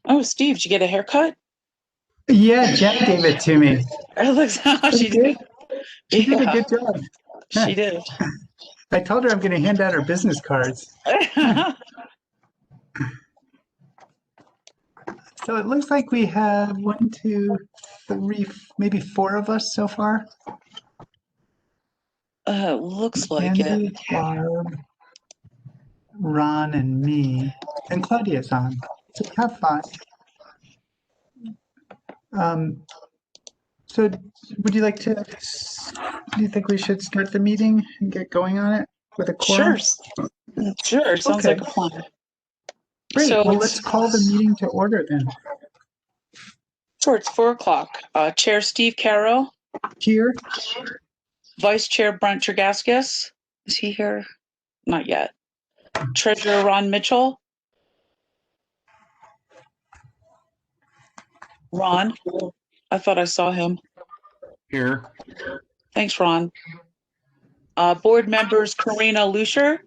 Oh, Steve, did you get a haircut? Yeah, Jen gave it to me. It looks how she did. She did a good job. She did. I told her I'm going to hand out her business cards. So it looks like we have 1, 2, 3, maybe 4 of us so far. Looks like Andy, it. Barb, Ron, and me, and Claudia's on. So we have 5. So would you like to, do you think we should start the meeting and get going on it with a quorum? Sure. Sounds Okay. like a plan. Great. So Well, let's call the meeting to order then. Sure, it's 4:00. Chair Steve Carroll. Here. Vice Chair Brent Jergaskis. Is he here? Not yet. Treasurer Ron Mitchell. Ron, I thought I saw him. Here. Thanks, Ron. Board members Karina Lusher.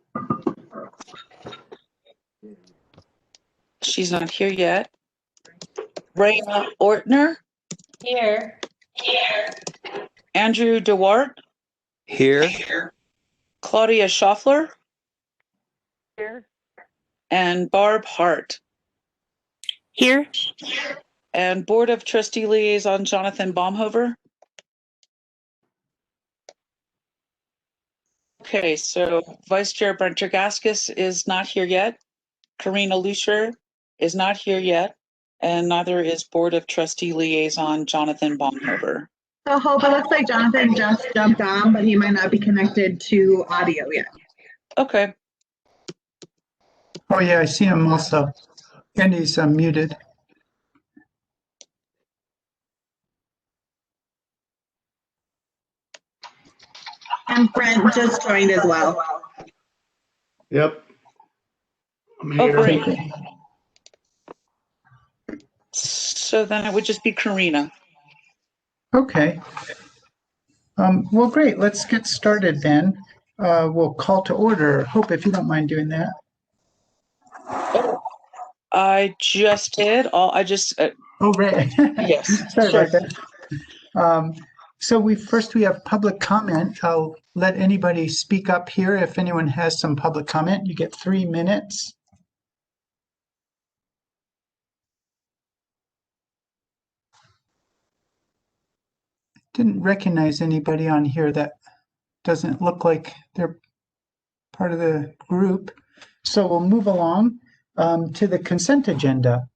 She's not here yet. Raina Ortner. Here. Andrew DeWart. Here. Claudia Schaffler. Here. And Barb Hart. Here. And Board of Trustee Liaison Jonathan Baumhover. Okay, so Vice Chair Brent Jergaskis is not here yet. Karina Lusher is not here yet. And neither is Board of Trustee Liaison Jonathan Baumhover. So Hope, it looks like Jonathan just jumped on, but he might not be connected to audio yet. Okay. Oh yeah, I see him also. And he's muted. And Brent just joined as well. Yep. I'm Oh, here. great. So then it would just be Karina. Okay. Well, great. Let's get started then. We'll call to order. Hope, if you don't mind doing that. I just did. Oh, right. Yes. Sorry Sure. about that. So we have public comment. I'll let anybody speak up here. If anyone has some public comment, you get 3 minutes. Didn't recognize anybody on here that doesn't look like they're part of the group. So we'll move along to the consent agenda.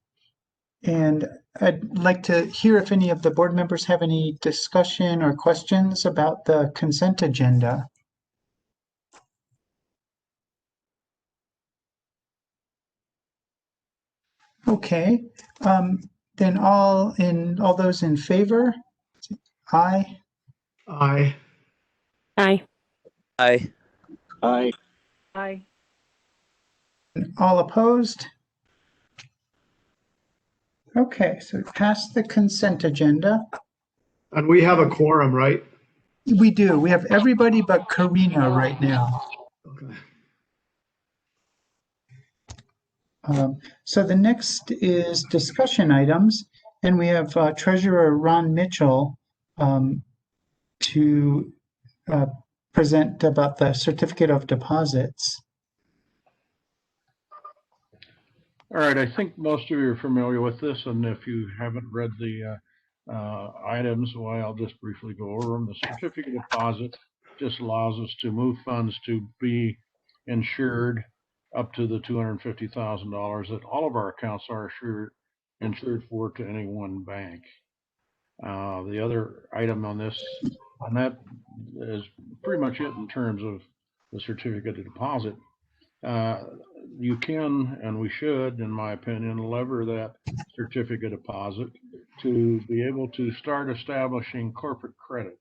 And I'd like to hear if any of the board members have any discussion or questions about the consent agenda. Okay, then all those in favor? Aye. Aye. Aye. Aye. Aye. Aye. All opposed? Okay, so past the consent agenda. And we have a quorum, right? We do. We have everybody but Karina right now. Okay. So the next is discussion items, and we have Treasurer Ron Mitchell to present about the certificate of deposits. All right, I think most of you are familiar with this, and if you haven't read the items, well, I'll just briefly go over them. The certificate of deposit just allows us to move funds to be insured up to the $250,000 that all of our accounts are insured for to any one bank. The other item on that is pretty much it in terms of the certificate of deposit. you can, and we should, in my opinion, lever that certificate deposit to be able to start establishing corporate credit,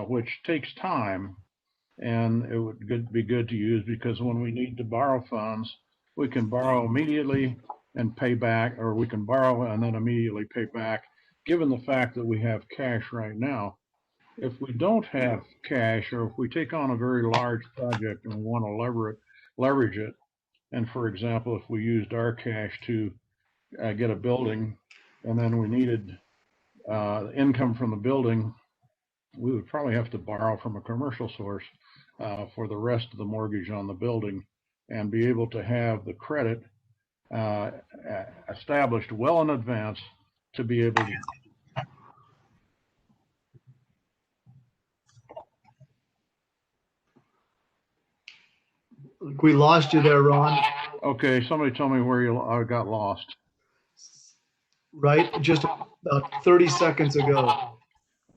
which takes time, and it would be good to use because when we need to borrow funds, we can borrow immediately and pay back, or we can borrow and then immediately pay back, given the fact that we have cash right now. If we don't have cash, or if we take on a very large project and we want to leverage it, and for example, if we used our cash to get a building and then we needed income from the building, we would probably have to borrow from a commercial source for the rest of the mortgage on the building and be able to have the credit established well in advance to be able to. We lost you there, Ron. Okay, somebody tell me where you got lost. Right, just about 30 seconds ago.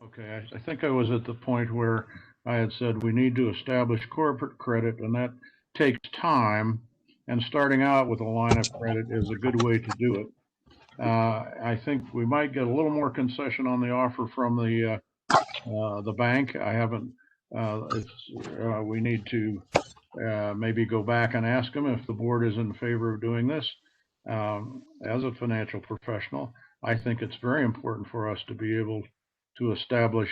Okay, I think I was at the point where I had said we need to establish corporate credit, and that takes time, and starting out with a line of credit is a good way to do it. I think we might get a little more concession on the offer from the bank. I haven't, we need to maybe go back and ask them if the board is in favor of doing this. As a financial professional, I think it's very important for us to be able to establish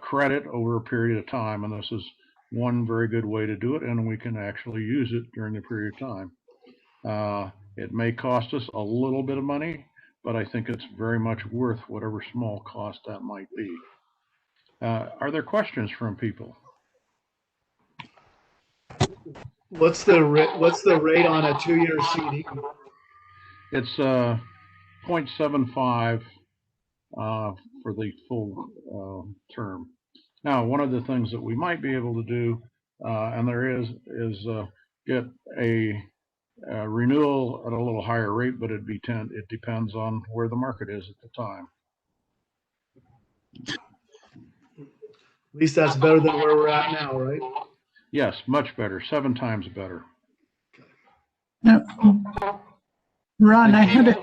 credit over a period of time, and this is one very good way to do it, and we can actually use it during the period of time. It may cost us a little bit of money, but I think it's very much worth whatever small cost that might be. Are there questions from people? What's the rate on a 2-year CD? It's 0.75 for the full term. Now, one of the things that we might be able to do, and there is get a renewal at a little higher rate, but it depends on where the market is at the time. At least that's better than where we're at now, right? Yes, much better, 7 times better. Now, Ron, I had a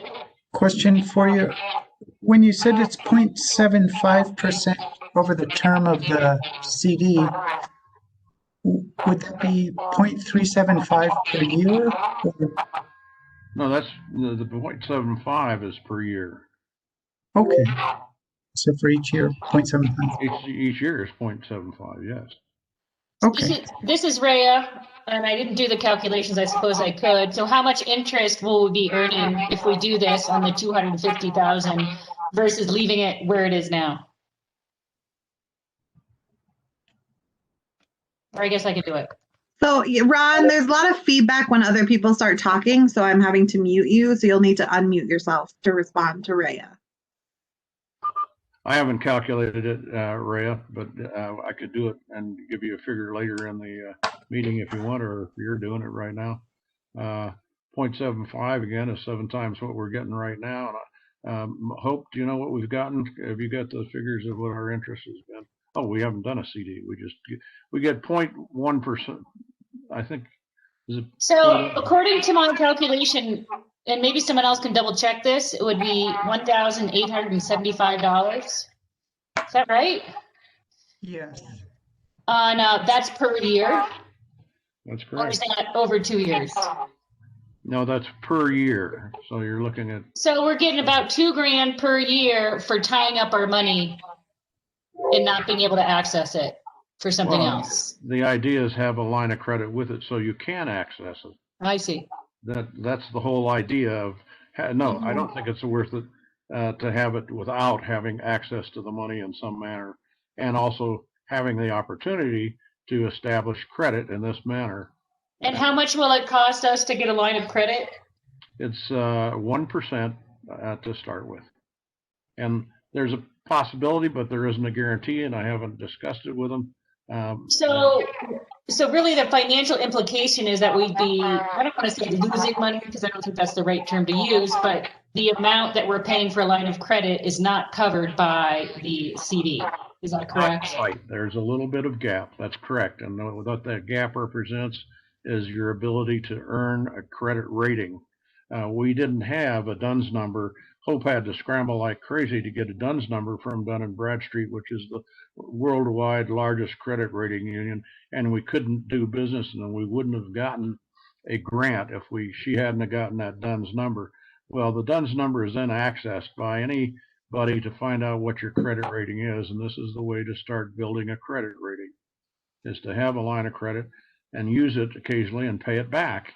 question for you. When you said it's 0.75% over the term of the CD, would that be 0.375 per year? Or? No, that's the 0.75 is per year. Okay. So for each year, 0.75. Each year is 0.75, yes. Okay. This is Rhea, and I didn't do the calculations. I suppose I could. So how much interest will we be earning if we do this on the 250,000 versus leaving it where it is now? Or I guess I could do it. So Ron, there's a lot of feedback when other people start talking, so I'm having to mute you. So you'll need to unmute yourself to respond to Rhea. I haven't calculated it, Rhea, but I could do it and give you a figure later in the meeting if you want, or if you're doing it right now. 0.75 again is 7 times what we're getting right now. And Hope, do you know what we've gotten? Have you got the figures of what our interest has been? Oh, we haven't done a CD. We get 0.1%. I think. So according to my calculation, and maybe someone else can double check this, it would be $1,875. Is that right? Yes. On that's per year. That's Or is correct. that over 2 years? No, that's per year. So you're looking at. So we're getting about $2,000 per year for tying up our money and not being able to access it for something else. The idea is have a line of credit with it so you can access it. I see. That's the whole idea of. No, I don't think it's worth it to have it without having access to the money in some manner, and also having the opportunity to establish credit in this manner. And how much will it cost us to get a line of credit? It's 1% to start with, and there's a possibility, but there isn't a guarantee, and I haven't discussed it with them. So really the financial implication is that we'd be, I don't want to say losing money because I don't think that's the right term to use, but the amount that we're paying for a line of credit is not covered by the CD. Is that correct? Right. There's a little bit of gap. That's correct. And what that gap represents is your ability to earn a credit rating. We didn't have a DUNS number. Hope had to scramble like crazy to get a DUNS number from Dun & Bradstreet, which is the worldwide largest credit rating union, and we couldn't do business, and we wouldn't have gotten a grant if she hadn't have gotten that DUNS number. Well, the DUNS number is then accessed by anybody to find out what your credit rating is, and this is the way to start building a credit rating, is to have a line of credit and use it occasionally and pay it back.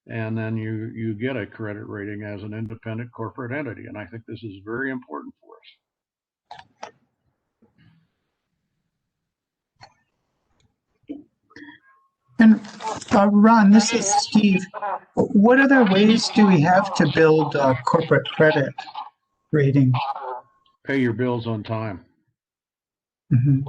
And then you get a credit rating as an independent corporate entity. And I think this is very important for us. And Ron, this is Steve. What other ways do we have to build a corporate credit rating? Pay your bills on time. Mm-hmm.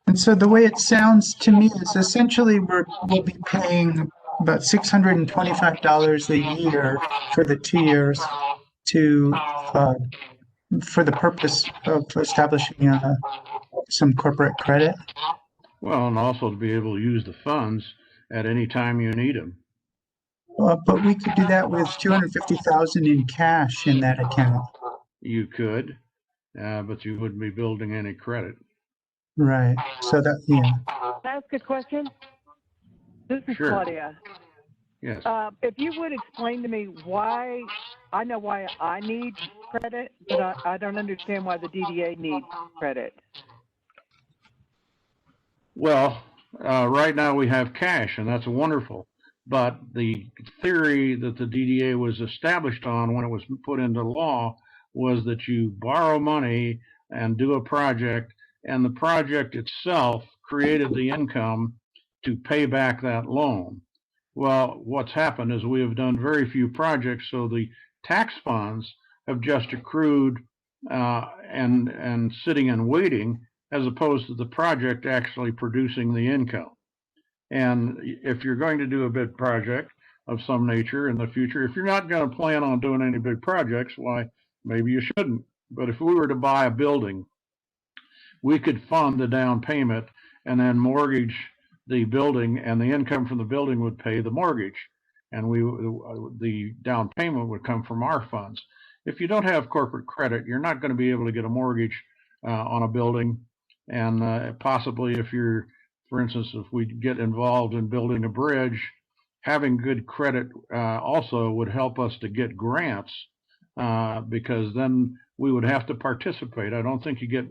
And so the way it sounds to me is essentially we'll be paying about $625 a year for the 2 years for the purpose of establishing some corporate credit. Well, and also to be able to use the funds at any time you need them. But we could do that with $250,000 in cash in that account. You could, but you wouldn't be building any credit. Right. So that, yeah. Can I ask a question? This is Sure. Claudia. Yes. If you would explain to me why, I know why I need credit, but I don't understand why the DDA needs credit. Well, right now we have cash, and that's wonderful. But the theory that the DDA was established on when it was put into law was that you borrow money and do a project, and the project itself created the income to pay back that loan. Well, what's happened is we have done very few projects, so the tax funds have just accrued and sitting and waiting, as opposed to the project actually producing the income. And if you're going to do a big project of some nature in the future, if you're not going to plan on doing any big projects, why, maybe you shouldn't. But if we were to buy a building, we could fund the down payment and then mortgage the building, and the income from the building would pay the mortgage, and the down payment would come from our funds. If you don't have corporate credit, you're not going to be able to get a mortgage on a building, and possibly if you're, for instance, if we get involved in building a bridge, having good credit also would help us to get grants, because then we would have to participate. I don't think you get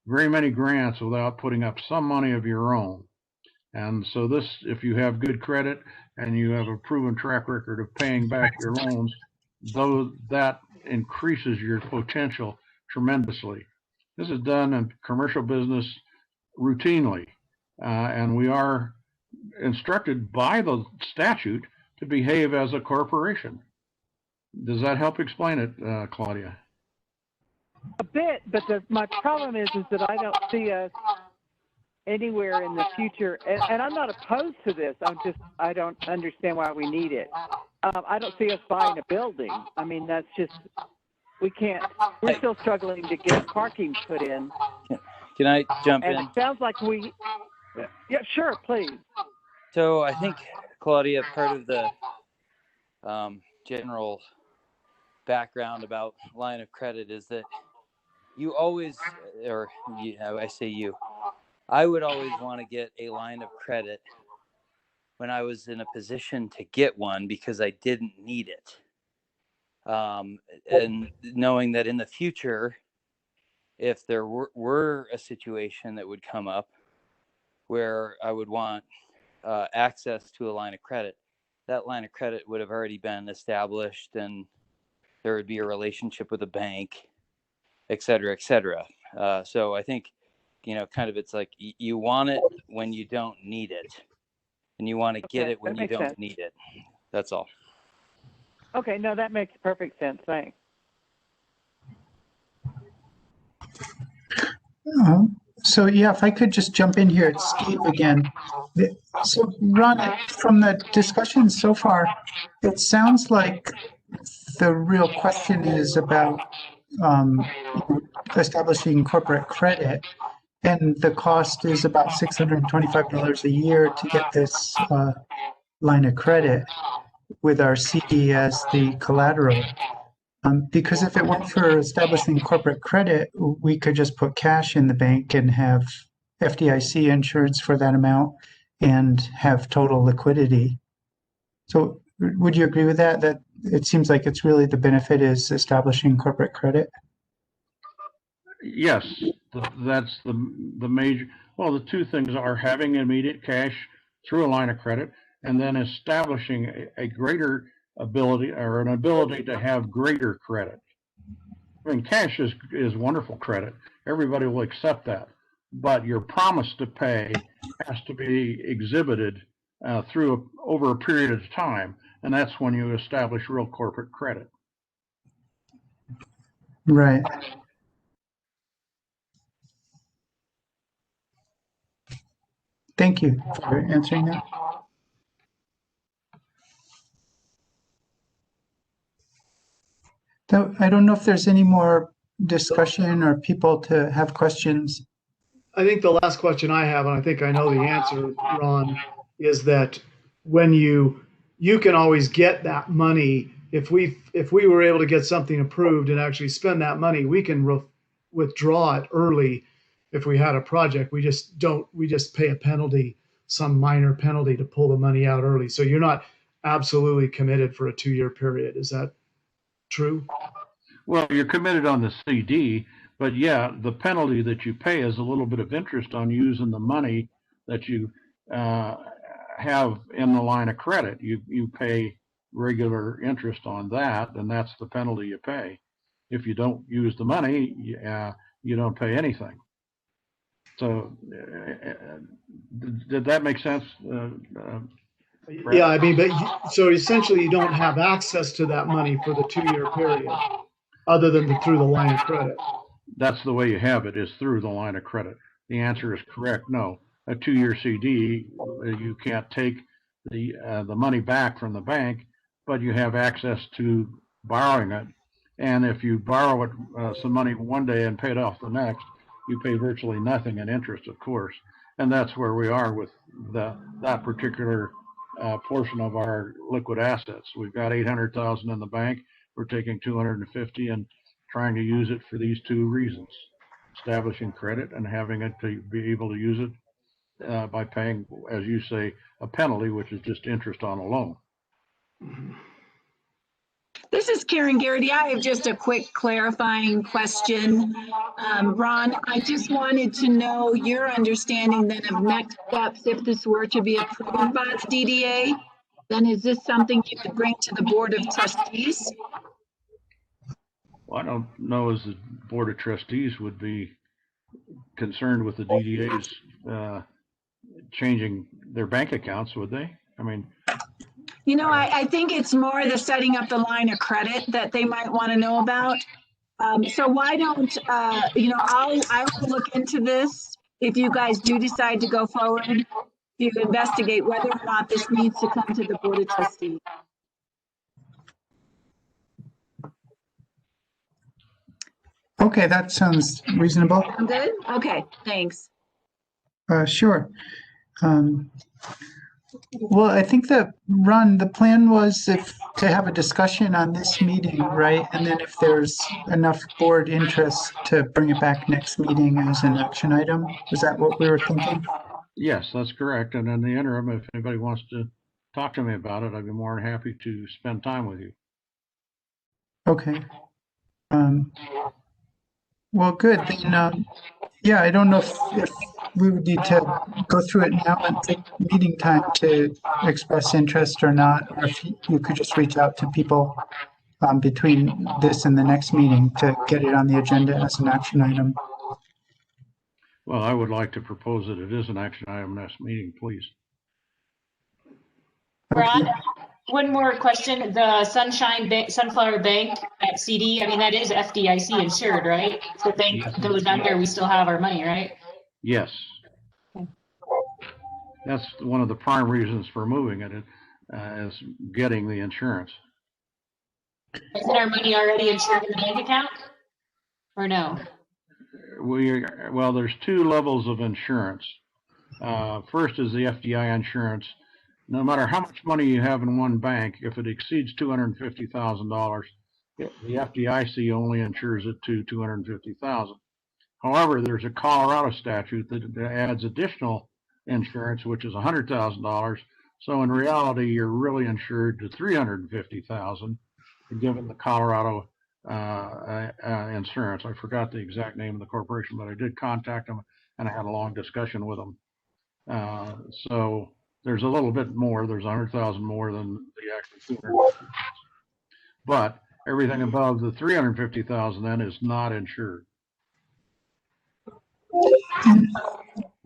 very many grants without putting up some money of your own. And so this, if you have good credit and you have a proven track record of paying back your loans, though that increases your potential tremendously. This is done in commercial business routinely, and we are instructed by the statute to behave as a corporation. Does that help explain it, Claudia? A bit, but my problem is that I don't see us anywhere in the future, and I'm not opposed to this. I don't understand why we need it. I don't see us buying a building. I mean, that's just, we can't. We're still struggling to get parking put in. Can I jump And in? it sounds like we. Yeah, sure, please. So I think, Claudia, part of the general background about line of credit is that you always, or I say you, I would always want to get a line of credit when I was in a position to get one because I didn't need it. And knowing that in the future, if there were a situation that would come up where I would want access to a line of credit, that line of credit would have already been established and there would be a relationship with a bank, et cetera, et cetera. So I think, kind of it's like you want it when you don't need it, and you want to get it when you don't need it. That's all. Okay, no, that makes perfect sense. Thanks. So yeah, if I could just jump in here, it's Steve again. So Ron, from the discussion so far, it sounds like the real question is about establishing corporate credit. And the cost is about $625 a year to get this line of credit with our CD as the collateral. Because if it weren't for establishing corporate credit, we could just put cash in the bank and have FDIC insurance for that amount and have total liquidity. So would you agree with that? That it seems like it's really the benefit is establishing corporate credit? Yes, that's the major. Well, the two things are having immediate cash through a line of credit, and then establishing a greater ability or an ability to have greater credit. I mean, cash is wonderful credit. Everybody will accept that, but your promise to pay has to be exhibited over a period of time, and that's when you establish real corporate credit. Right. Thank you for answering that. So I don't know if there's any more discussion or people to have questions. I think the last question I have, and I think I know the answer, Ron, is that when you can always get that money if we were able to get something approved and actually spend that money, we can withdraw it early. If we had a project, we just pay a penalty, some minor penalty to pull the money out early. So you're not absolutely committed for a 2-year period. Is that true? Well, you're committed on the CD, but yeah, the penalty that you pay is a little bit of interest on using the money that you have in the line of credit. You pay regular interest on that, and that's the penalty you pay. If you don't use the money, you don't pay anything. So did that make sense? Yeah, I mean, so essentially you don't have access to that money for the 2-year period other than through the line of credit. That's the way you have it, is through the line of credit. The answer is correct. No, a 2-year CD, you can't take the money back from the bank, but you have access to borrowing it. And if you borrow it, some money one day and pay it off the next, you pay virtually nothing in interest, of course. And that's where we are with that particular portion of our liquid assets. We've got 800,000 in the bank. We're taking 250 and trying to use it for these two reasons: establishing credit and having it to be able to use it by paying, as you say, a penalty, which is just interest on a loan. This is Karen Garrity. I have just a quick clarifying question. Ron, I just wanted to know your understanding then of next steps if this were to be approved by the DDA. Then is this something you could bring to the Board of Trustees? Well, I don't know as the Board of Trustees would be concerned with the DDA's changing their bank accounts, would they? I mean, you know, I think it's more the setting up the line of credit that they might want to know about. So why don't, you know, I will look into this if you guys do decide to go forward to investigate whether or not this needs to come to the Board of Trustees. Okay, that sounds reasonable. I'm good? Okay, thanks. Sure. Well, I think that, Ron, the plan was to have a discussion on this meeting, right? And then if there's enough board interest to bring it back next meeting as an action item. Is that what we were thinking? yes, that's correct. And in the interim, if anybody wants to talk to me about it, I'd be more than happy to spend time with you. Okay. Well, good. Then, yeah, I don't know if we would need to go through it now and take meeting time to express interest or not, or if you could just reach out to people between this and the next meeting to get it on the agenda as an action item. Well, I would like to propose that it is an action item next meeting, please. Ron, one more question. The Sunflower Bank at CD, I mean, that is FDIC insured, right? If the bank goes under, we still have our money, right? Yes. Okay. That's one of the prime reasons for moving it, is getting the insurance. Isn't our money already insured in the bank account? Or no? well, there's two levels of insurance. First is the FDI insurance. No matter how much money you have in one bank, if it exceeds $250,000, the FDIC only insures it to $250,000. However, there's a Colorado statute that adds additional insurance, which is $100,000. So in reality, you're really insured to $350,000, given the Colorado insurance. I forgot the exact name of the corporation, but I did contact them, and I had a long discussion with them. So there's a little bit more. There's 100,000 more than the actual 250,000. But everything above the 350,000 then is not insured.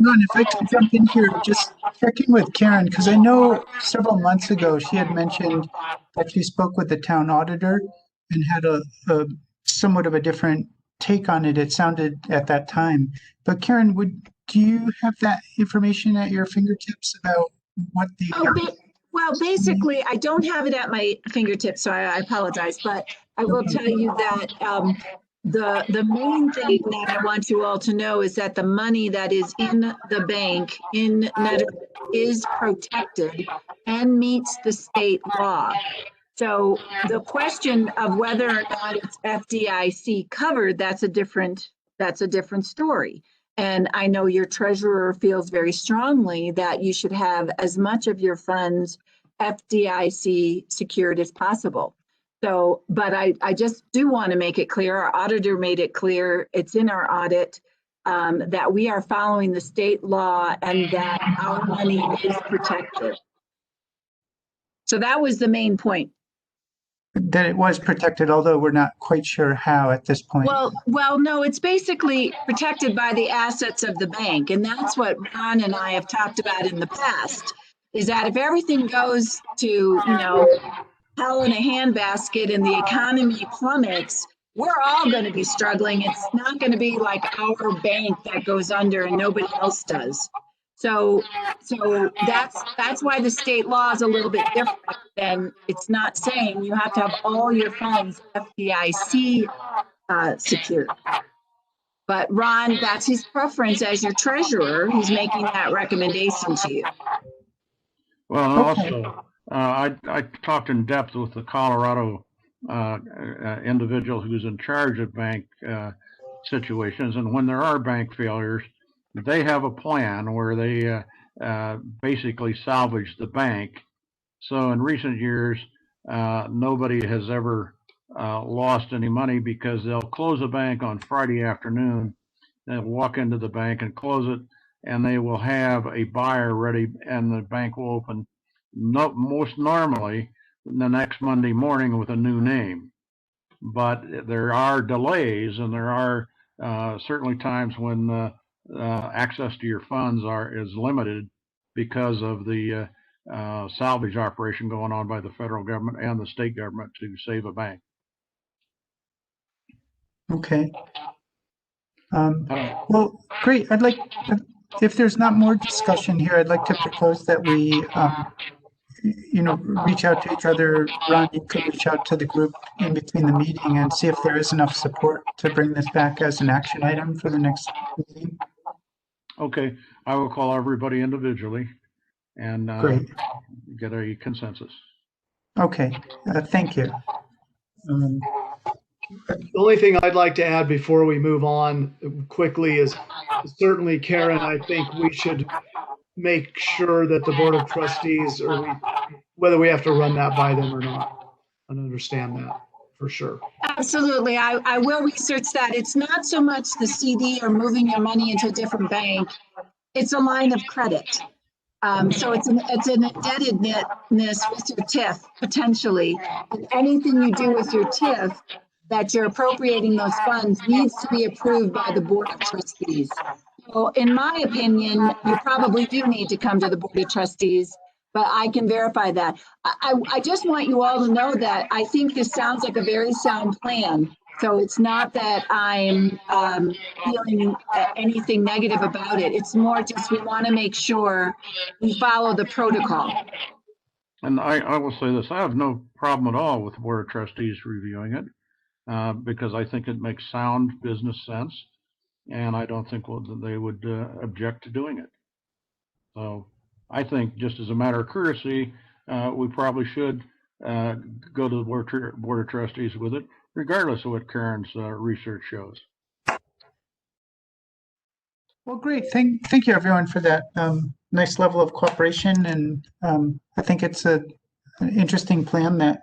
Ron, if I could jump in here, just checking with Karen, because I know several months ago she had mentioned that she spoke with the town auditor and had a somewhat of a different take on it. It sounded at that time. But Karen, do you have that information at your fingertips about what the... Well, basically, I don't have it at my fingertips, so I apologize. But I will tell you that the main thing that I want you all to know is that the money that is in the bank in Nederland is protected and meets the state law. So the question of whether or not it's FDIC covered, that's a different story. And I know your treasurer feels very strongly that you should have as much of your funds FDIC secured as possible. So, but I just do want to make it clear, our auditor made it clear, it's in our audit, that we are following the state law and that our money is protected. So that was the main point. That it was protected, although we're not quite sure how at this point. Well, no, it's basically protected by the assets of the bank. And that's what Ron and I have talked about in the past, is that if everything goes to, hell in a handbasket and the economy plummets, we're all going to be struggling. It's not going to be like our bank that goes under and nobody else does. So that's why the state law is a little bit different than, it's not saying you have to have all your funds FDIC secured. But Ron, that's his preference as your treasurer. He's making that recommendation to you. Well, and also, I talked in depth with the Colorado individual who's in charge of bank situations, and when there are bank failures, they have a plan where they basically salvage the bank. So in recent years, nobody has ever lost any money because they'll close a bank on Friday afternoon, they'll walk into the bank and close it, and they will have a buyer ready, and the bank will open most normally the next Monday morning with a new name. But there are delays, and there are certainly times when access to your funds is limited because of the salvage operation going on by the federal government and the state government to save a bank. Okay. Well, great. I'd like, if there's not more discussion here, I'd like to propose that we, reach out to each other. Ron, you could reach out to the group in between the meeting and see if there is enough support to bring this back as an action item for the next meeting. Okay, I will call everybody individually and get a consensus. Okay, thank you. The only thing I'd like to add before we move on quickly is certainly, Karen, I think we should make sure that the Board of Trustees, whether we have to run that by them or not, and understand that for sure. Absolutely. I will research that. It's not so much the CD or moving your money into a different bank. It's a line of credit. So it's an indebtedness with your TIF, potentially. And anything you do with your TIF that you're appropriating those funds needs to be approved by the Board of Trustees. So in my opinion, you probably do need to come to the Board of Trustees, but I can verify that. I just want you all to know that I think this sounds like a very sound plan. So it's not that I'm feeling anything negative about it. It's more just we want to make sure we follow the protocol. And I will say this, I have no problem at all with the Board of Trustees reviewing it because I think it makes sound business sense. and I don't think they would object to doing it. So I think, just as a matter of courtesy, we probably should go to the Board of Trustees with it, regardless of what Karen's research shows. Well, great. Thank you, everyone, for that nice level of cooperation. And I think it's an interesting plan that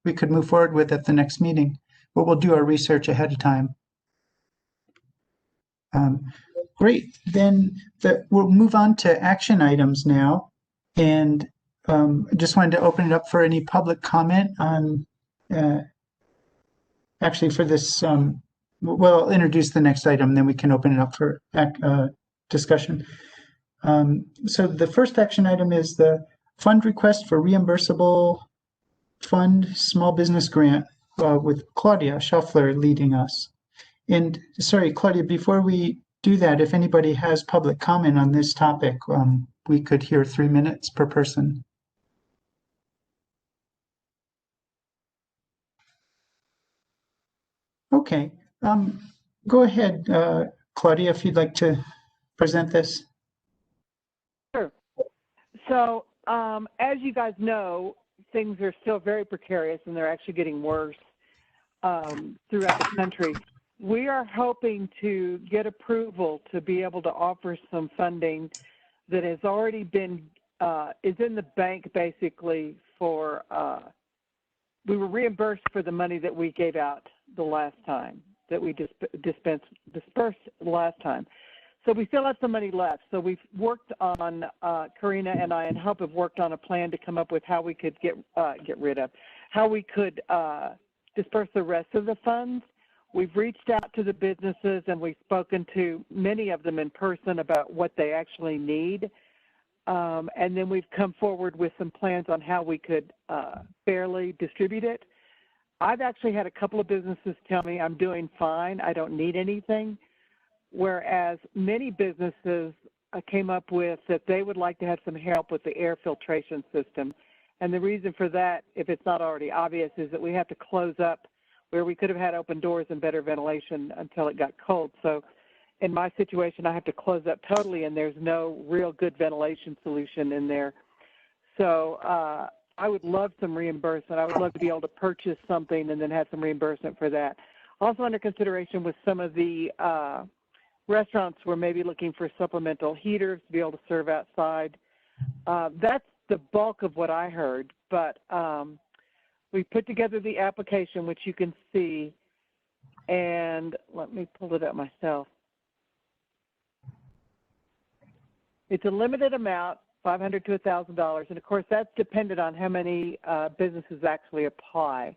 we could move forward with at the next meeting. But we'll do our research ahead of time. Great. Then we'll move on to action items now. And I just wanted to open it up for any public comment on, actually for this, well, I'll introduce the next item, then we can open it up for discussion. So the first action item is the fund request for reimbursable fund small business grant with Claudia Schaffler leading us. And sorry, Claudia, before we do that, if anybody has public comment on this topic, we could hear 3 minutes per person. Okay, go ahead, Claudia, if you'd like to present this. Sure. So as you guys know, things are still very precarious and they're actually getting worse throughout the country. We are hoping to get approval to be able to offer some funding that has already been, is in the bank basically for, we were reimbursed for the money that we gave out the last time, that we dispersed last time. So we still have some money left. So we've worked on, Karina and I and Hope have worked on a plan to come up with how we could how we could disperse the rest of the funds. We've reached out to the businesses and we've spoken to many of them in person about what they actually need. And then we've come forward with some plans on how we could fairly distribute it. I've actually had a couple of businesses tell me I'm doing fine, I don't need anything, whereas many businesses came up with that they would like to have some help with the air filtration system. And the reason for that, if it's not already obvious, is that we have to close up where we could have had open doors and better ventilation until it got cold. So in my situation, I have to close up totally and there's no real good ventilation solution in there. So I would love some reimbursement. I would love to be able to purchase something and then have some reimbursement for that. Also under consideration with some of the restaurants were maybe looking for supplemental heaters to be able to serve outside. That's the bulk of what I heard, but we put together the application, which you can see, and let me pull it up myself. It's a limited amount, $500 to $1,000, and of course that's dependent on how many businesses actually apply.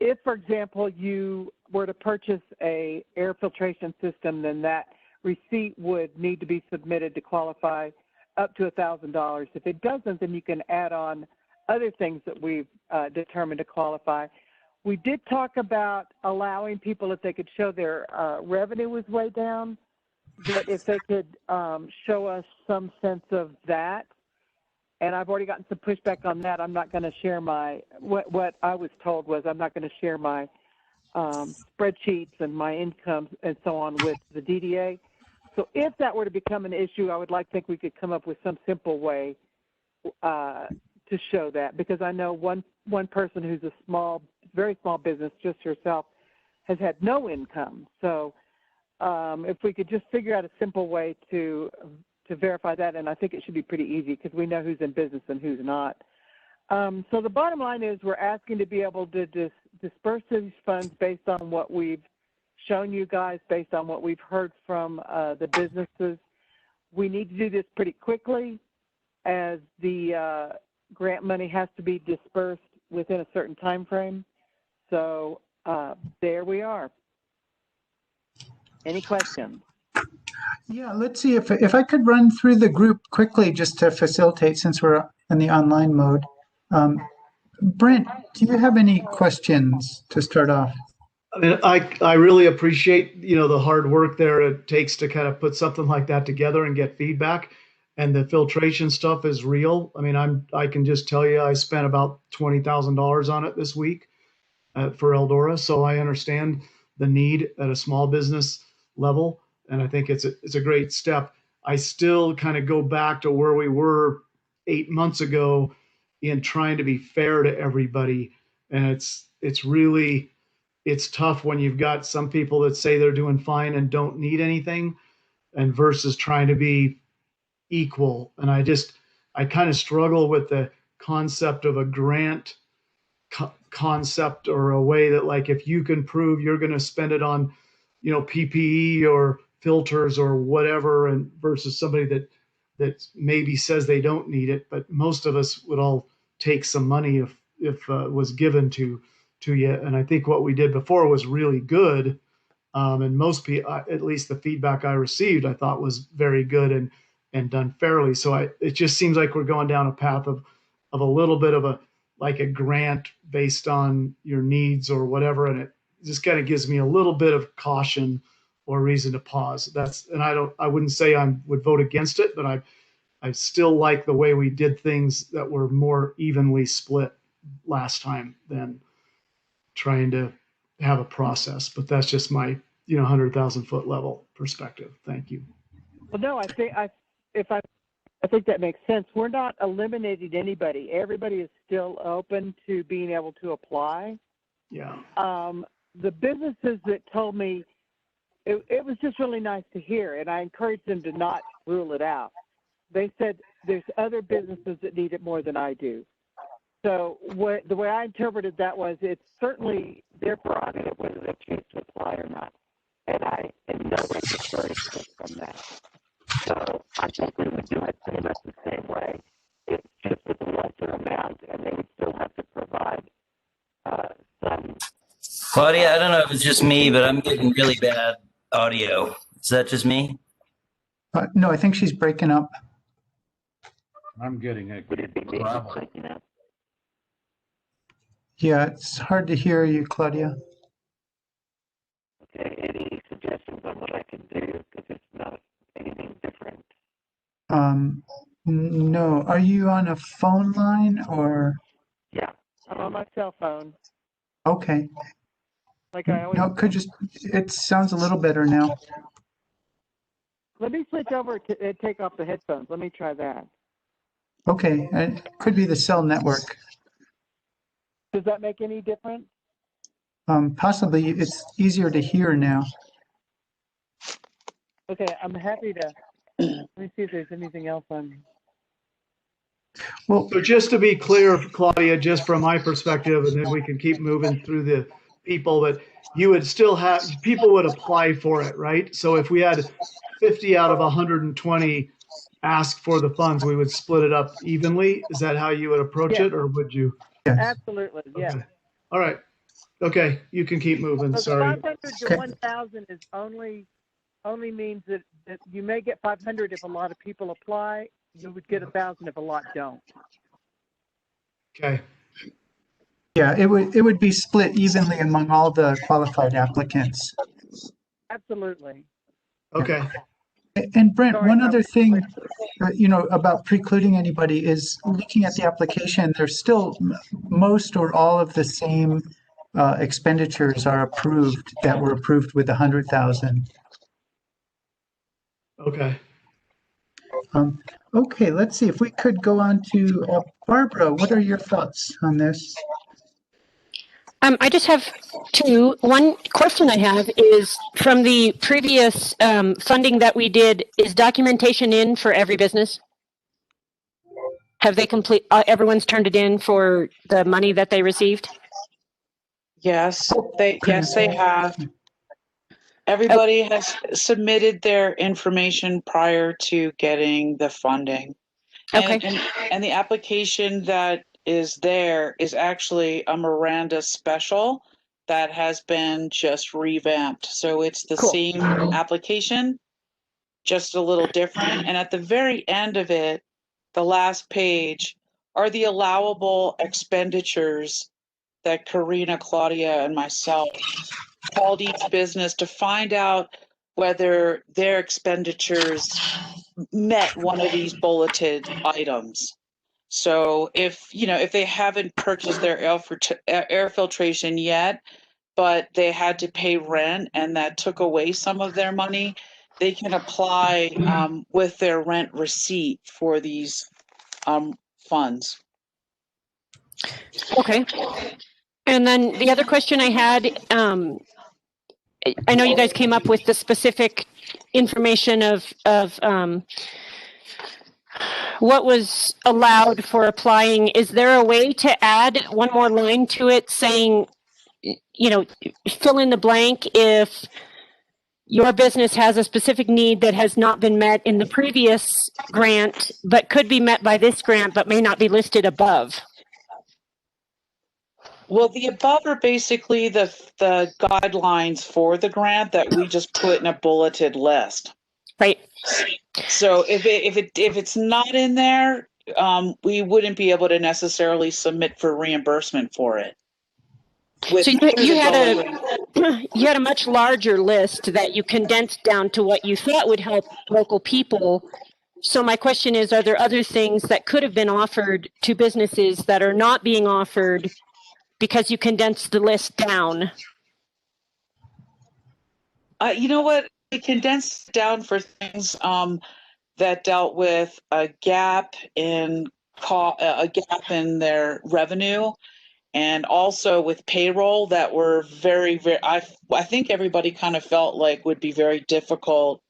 If, for example, you were to purchase a air filtration system, then that receipt would need to be submitted to qualify up to $1,000. If it doesn't, then you can add on other things that we've determined to qualify. We did talk about allowing people, if they could show their revenue was way down, that if they could show us some sense of that. And I've already gotten some pushback on that. I'm not going to share my, what I was told was I'm not going to share my spreadsheets and my income and so on with the DDA. So if that were to become an issue, I would like to think we could come up with some simple way to show that, because I know one person who's a very small business, just herself, has had no income. So if we could just figure out a simple way to verify that, and I think it should be pretty easy because we know who's in business and who's not. So the bottom line is we're asking to be able to disperse these funds based on what we've shown you guys, based on what we've heard from the businesses. We need to do this pretty quickly as the grant money has to be dispersed within a certain time frame. So there we are. Any questions? Yeah, let's see if I could run through the group quickly just to facilitate since we're in the online mode. Brent, do you have any questions to start off? I mean, I really appreciate, the hard work there it takes to kind of put something like that together and get feedback. And the filtration stuff is real. I mean, I can just tell you, I spent about $20,000 on it this week for Eldora. So I understand the need at a small business level. And I think it's a great step. I still kind of go back to where we were 8 months ago in trying to be fair to everybody. And it's tough when you've got some people that say they're doing fine and don't need anything, and versus trying to be equal. And I kind of struggle with the concept of a grant concept, or a way that, like, if you can prove you're going to spend it on, PPE or filters or whatever, and versus somebody that maybe says they don't need it, but most of us would all take some money if it was given to you. And I think what we did before was really good. And most people, at least the feedback I received, I thought was very good and done fairly. So it just seems like we're going down a path of a little bit of a grant based on your needs or whatever. And it just kind of gives me a little bit of caution or reason to pause. I wouldn't say I would vote against it, but I still like the way we did things that were more evenly split last time than trying to have a process. But that's just my 100,000 foot level perspective. Thank you. Well, no, I think that makes sense. We're not eliminating anybody. Everybody is still open to being able to apply. Yeah. The businesses that told me, it was just really nice to hear, and I encouraged them to not rule it out. They said there's other businesses that need it more than I do. So the way I interpreted that was, it's certainly their prerogative whether they choose to apply or not. And I in no way discouraged them from that. So I think we would do it pretty much the same way. It's just with a lesser amount, and they would still have to provide some. Claudia, I don't know if it's just me, but I'm getting really bad audio. Is that just me? No, I think she's breaking up. I'm getting it. Would it be me breaking up? Yeah, it's hard to hear you, Claudia. Okay, any suggestions on what I can do? Because it's not anything different. No. Are you on a phone line or? Yeah, I'm on my cell phone. Okay. Like I always. No, it sounds a little better now. Let me switch over to take off the headphones. Let me try that. Okay, it could be the cell network. Does that make any difference? Possibly. It's easier to hear now. Okay, I'm happy to. Let me see if there's anything else on. Well, So just to be clear, Claudia, just from my perspective, and then we can keep moving through the people, that you would still have, people would apply for it, right? So if we had 50 out of 120 ask for the funds, we would split it up evenly. Is that how you would approach it, or would you? yes. Absolutely, yeah. Okay. All right. Okay, you can keep moving. So Sorry. 500 to 1,000 is only means that you may get 500 if a lot of people apply. You would get 1,000 if a lot don't. Okay. Yeah, it would be split evenly among all the qualified applicants. Absolutely. Okay. And Brent, Sorry one about other that. thing, about precluding anybody is looking at the application. There's still most or all of the same expenditures are approved that were approved with 100,000. Okay. Okay, let's see if we could go on to Barbara. What are your thoughts on this? I just have two. One question I have is, from the previous funding that we did, is documentation in for every business? Have they everyone's turned it in for the money that they received? Yes, they have. Everybody has submitted their information prior to getting the funding. Okay. And the application that is there is actually a Miranda special that has been just revamped. So it's the same application, just a little different. And at the very end of it, the last page, are the allowable expenditures that Karina, Claudia, and myself called each business to find out whether their expenditures met one of these bulleted items. So if they haven't purchased their air filtration yet, but they had to pay rent and that took away some of their money, they can apply with their rent receipt for these funds. Okay. And then the other question I had, I know you guys came up with the specific information of what was allowed for applying. Is there a way to add one more line to it saying, you know, fill in the blank if your business has a specific need that has not been met in the previous grant, but could be met by this grant, but may not be listed above? Well, the above are basically the guidelines for the grant that we just put in a bulleted list. Right. So if it's not in there, we wouldn't be able to necessarily submit for reimbursement for it. So you had a much larger list that you condensed down to what you thought would help local people. So my question is, are there other things that could have been offered to businesses that are not being offered because you condensed the list down? You know what? We condensed down for things that dealt with a gap in their revenue, and also with payroll that were very, very. I think everybody kind of felt like would be very difficult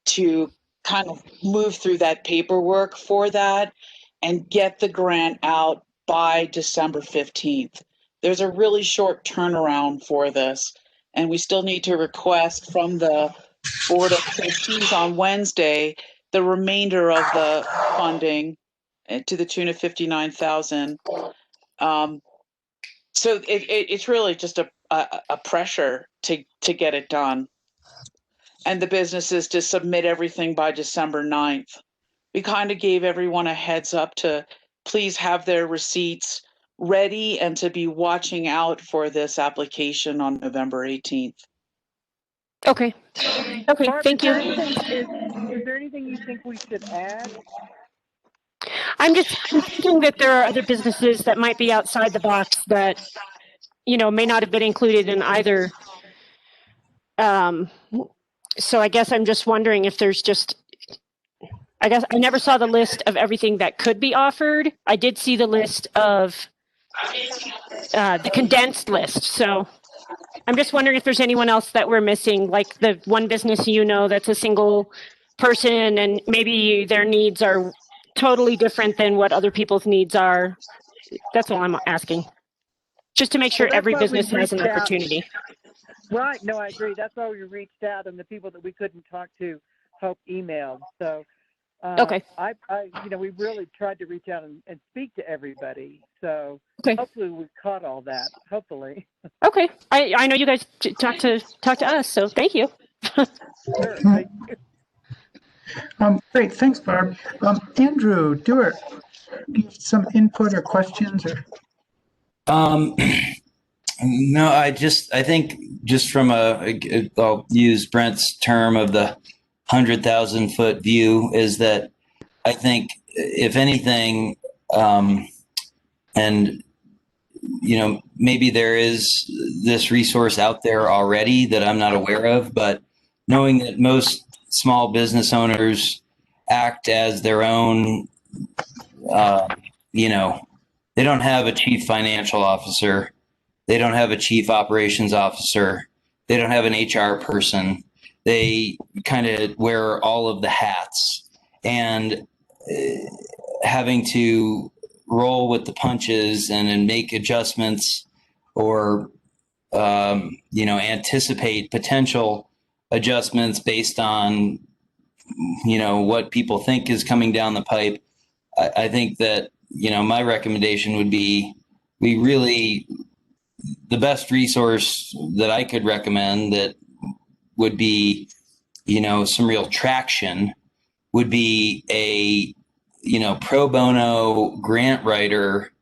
to kind of move through that paperwork for that and get the grant out by December 15th. There's a really short turnaround for this, and we still need to request from the Board of Trustees on Wednesday the remainder of the funding to the tune of $59,000. So it's really just a pressure to get it done, and the businesses to submit everything by December 9th. We kind of gave everyone a heads up to please have their receipts ready and to be watching out for this application on November 18th. Okay. Okay, Barb, thank you. Is there anything you think we should add? I'm thinking that there are other businesses that might be outside the box that, you know, may not have been included in either. So I guess I'm just wondering if there's I guess I never saw the list of everything that could be offered. I did see the list of the condensed list. So I'm just wondering if there's anyone else that we're missing, like the one business, you know, that's a single person and maybe their needs are totally different than what other people's needs are. That's all I'm asking. Just to make sure every business has an opportunity. Right. No, I agree. That's why we reached out, and the people that we couldn't talk to, Hope emailed. So, okay. We really tried to reach out and speak to everybody. So okay. Hopefully we caught all that. Hopefully. Okay. I know you guys talk to us, so thank you. Sure. Thank you. Great. Thanks, Barb. Andrew Dewar, some input or questions or? No, I think just from I'll use Brent's term of the 100,000 foot view, is that I think if anything, and maybe there is this resource out there already that I'm not aware of, but knowing that most small business owners act as their own, they don't have a chief financial officer. They don't have a chief operations officer. They don't have an HR person. They kind of wear all of the hats, and having to roll with the punches and make adjustments or, anticipate potential adjustments based on, what people think is coming down the pipe. I think that, my recommendation would be the best resource that I could recommend that would be, some real traction would be a, pro bono grant writer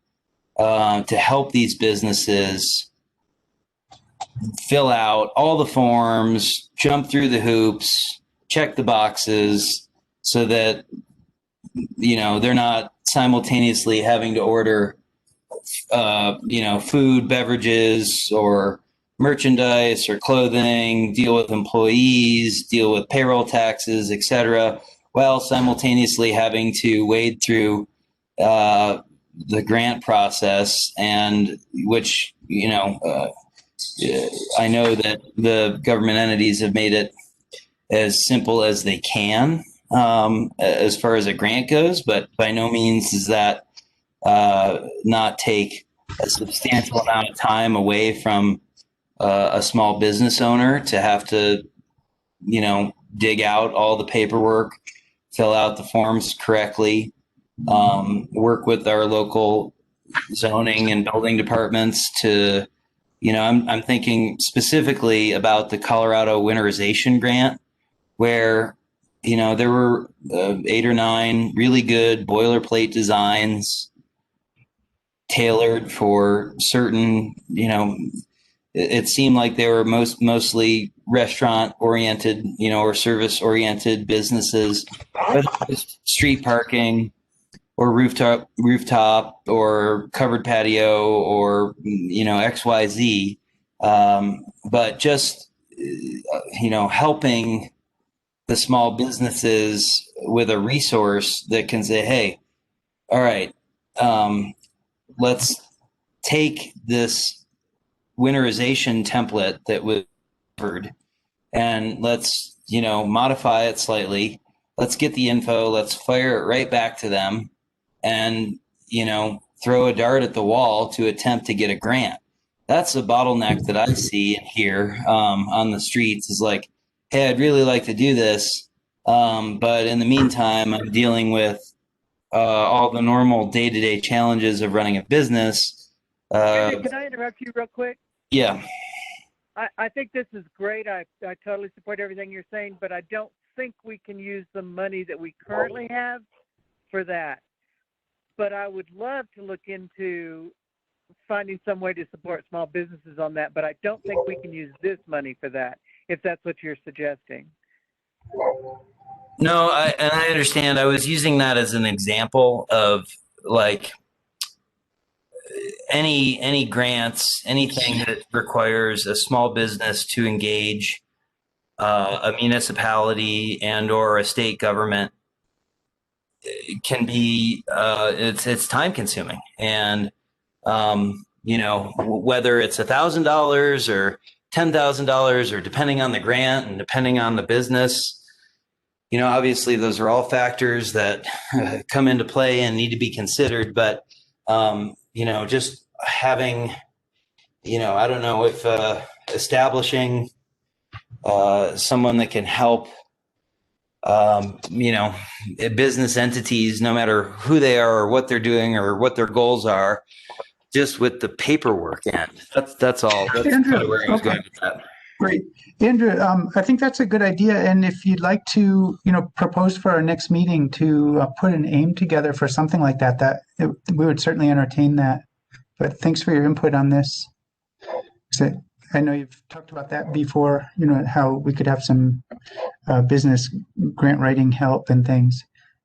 to help these businesses fill out all the forms, jump through the hoops, check the boxes so that, they're not simultaneously having to order, food, beverages, or, merchandise or clothing, deal with employees, deal with payroll taxes, etc., while simultaneously having to wade through the grant process, and which, I know that the government entities have made it as simple as they can as far as a grant goes, but by no means does that not take a substantial amount of time away from a small business owner to have to, dig out all the paperwork, fill out the forms correctly, work with our local zoning and building departments to, I'm thinking specifically about the Colorado winterization grant, where, there were 8 or 9 really good boilerplate designs tailored for certain, it seemed like they were mostly restaurant oriented, or service oriented businesses, whether it was street parking or rooftop or covered patio or, XYZ. But just, helping the small businesses with a resource that can say, hey, all right, let's take this winterization template that was covered and let's, modify it slightly. Let's get the info. Let's fire it right back to them and, throw a dart at the wall to attempt to get a grant. That's the bottleneck that I see and hear on the streets is like, hey, I'd really like to do this. But in the meantime, I'm dealing with all the normal day-to-day challenges of running a business. Andrew, can I interrupt you real quick? Yeah. I think this is great. I totally support everything you're saying, but I don't think we can use the money that we currently have for that. But I would love to look into finding some way to support small businesses on that, but I don't think we can use this money for that, if that's what you're suggesting. No, I understand. I was using that as an example of like any grants, anything that requires a small business to engage a municipality and or a state government can be it's time consuming, and whether it's $1,000 or $10,000 or depending on the grant and depending on the business, obviously those are all factors that come into play and need to be considered. But just having, I don't know if establishing someone that can help, business entities, no matter who they are or what they're doing or what their goals are, just with the paperwork end. That's all. That's Andrew, kind of where I was going with that. Great. Andrew, I think that's a good idea. And if you'd like to, propose for our next meeting to put an aim together for something like that, we would certainly entertain that. But thanks for your input on this. So I know you've talked about that before, how we could have some business grant writing help and things.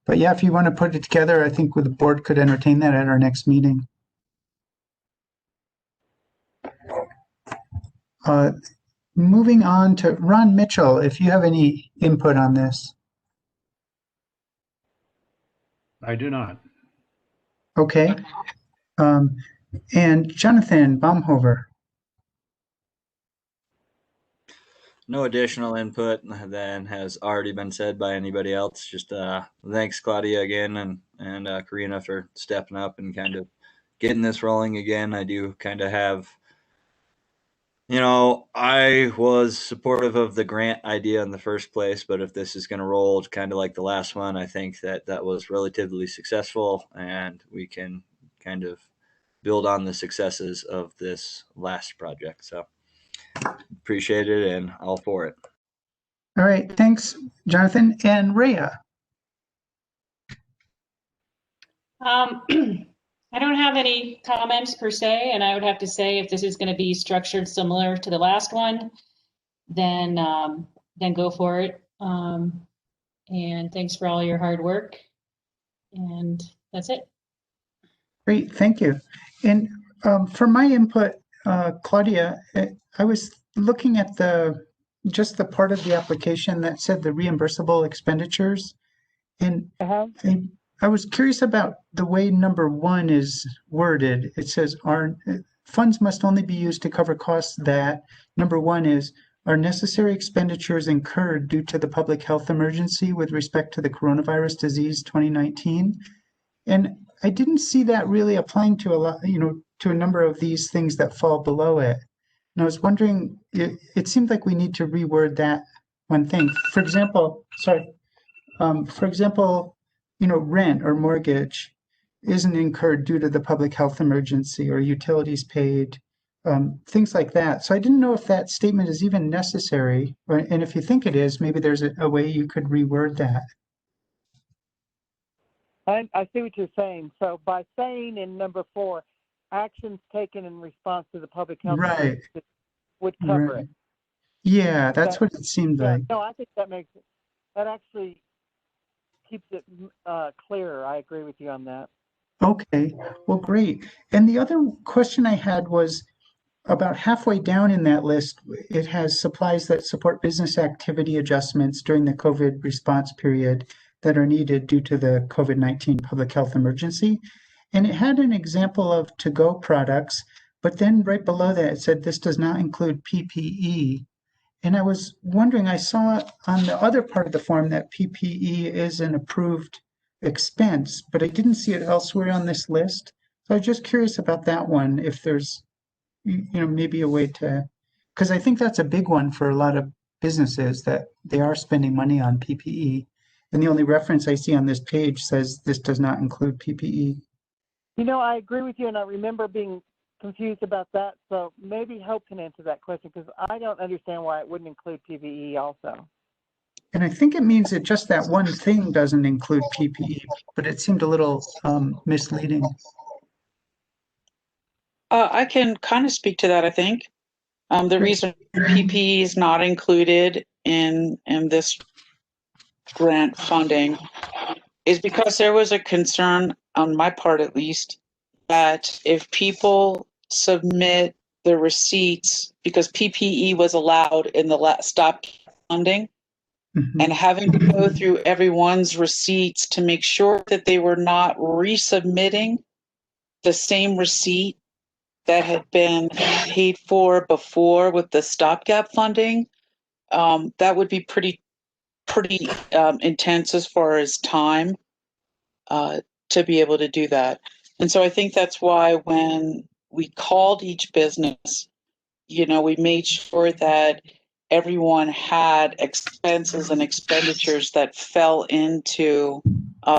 But yeah, if you want to put it together, I think the board could entertain that at our next meeting. Moving on to Ron Mitchell, if you have any input on this. I do not. Okay. And Jonathan Baumhover. No additional input than has already been said by anybody else. Just thanks, Claudia, again, and Karina for stepping up and kind of getting this rolling again. I do kind of have, I was supportive of the grant idea in the first place, but if this is going to roll kind of like the last one, I think that was relatively successful, and we can kind of build on the successes of this last project. So appreciate it and all for it. All right. Thanks, Jonathan. And Rhea. I don't have any comments per se, and I would have to say if this is going to be structured similar to the last one, then go for it. And thanks for all your hard work. And that's it. Great, thank you. And for my input, Claudia, I was looking at just the part of the application that said the reimbursable expenditures. And I was curious about the way number 1 is worded. It says our funds must only be used to cover costs that, number 1 is, are necessary expenditures incurred due to the public health emergency with respect to the coronavirus disease 2019. And I didn't see that really applying to a lot, to a number of these things that fall below it. And I was wondering, it seemed like we need to reword that one thing. For example, rent or mortgage isn't incurred due to the public health emergency, or utilities paid, things like that. So I didn't know if that statement is even necessary, and if you think it is, maybe there's a way you could reword that. I see what you're saying. So by saying in number 4, actions taken in response to the public health emergency would cover it. Yeah, that's what it seemed like. No, I think that actually keeps it clearer. I agree with you on that. Okay, well, great. And the other question I had was about halfway down in that list, it has supplies that support business activity adjustments during the COVID response period that are needed due to the COVID-19 public health emergency. And it had an example of to-go products, but then right below that, it said this does not include PPE. And I was wondering, I saw on the other part of the form that PPE is an approved expense, but I didn't see it elsewhere on this list. So I was just curious about that one, if there's, maybe a way to, because I think that's a big one for a lot of businesses, that they are spending money on PPE. And the only reference I see on this page says this does not include PPE. I agree with you, and I remember being confused about that. So maybe Hope can answer that question, because I don't understand why it wouldn't include PPE also. And I think it means that just that one thing doesn't include PPE, but it seemed a little misleading. I can kind of speak to that, I think. The reason PPE is not included in this grant funding is because there was a concern, on my part at least, that if people submit the receipts, because PPE was allowed in the stop funding, and having to go through everyone's receipts to make sure that they were not resubmitting the same receipt that had been paid for before with the stopgap funding, that would be pretty intense as far as time to be able to do that. And so I think that's why when we called each business, we made sure that everyone had expenses and expenditures that fell into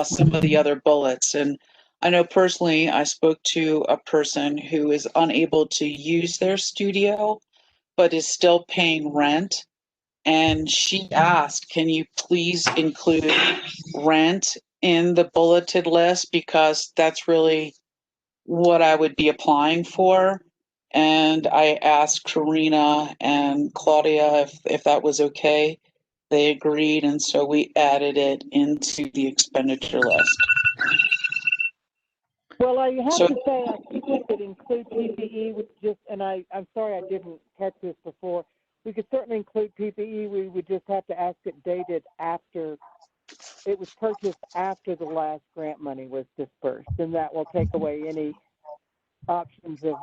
some of the other bullets. And I know personally, I spoke to a person who is unable to use their studio, but is still paying rent. And she asked, can you please include rent in the bulleted list? Because that's really what I would be applying for. And I asked Karina and Claudia if that was okay. They agreed, and so we added it into the expenditure list. Well, I have to say, I think we could include PPE with and I'm sorry I didn't catch this before. We could certainly include PPE. We would just have to ask it dated after it was purchased, after the last grant money was dispersed, and that will take away any options of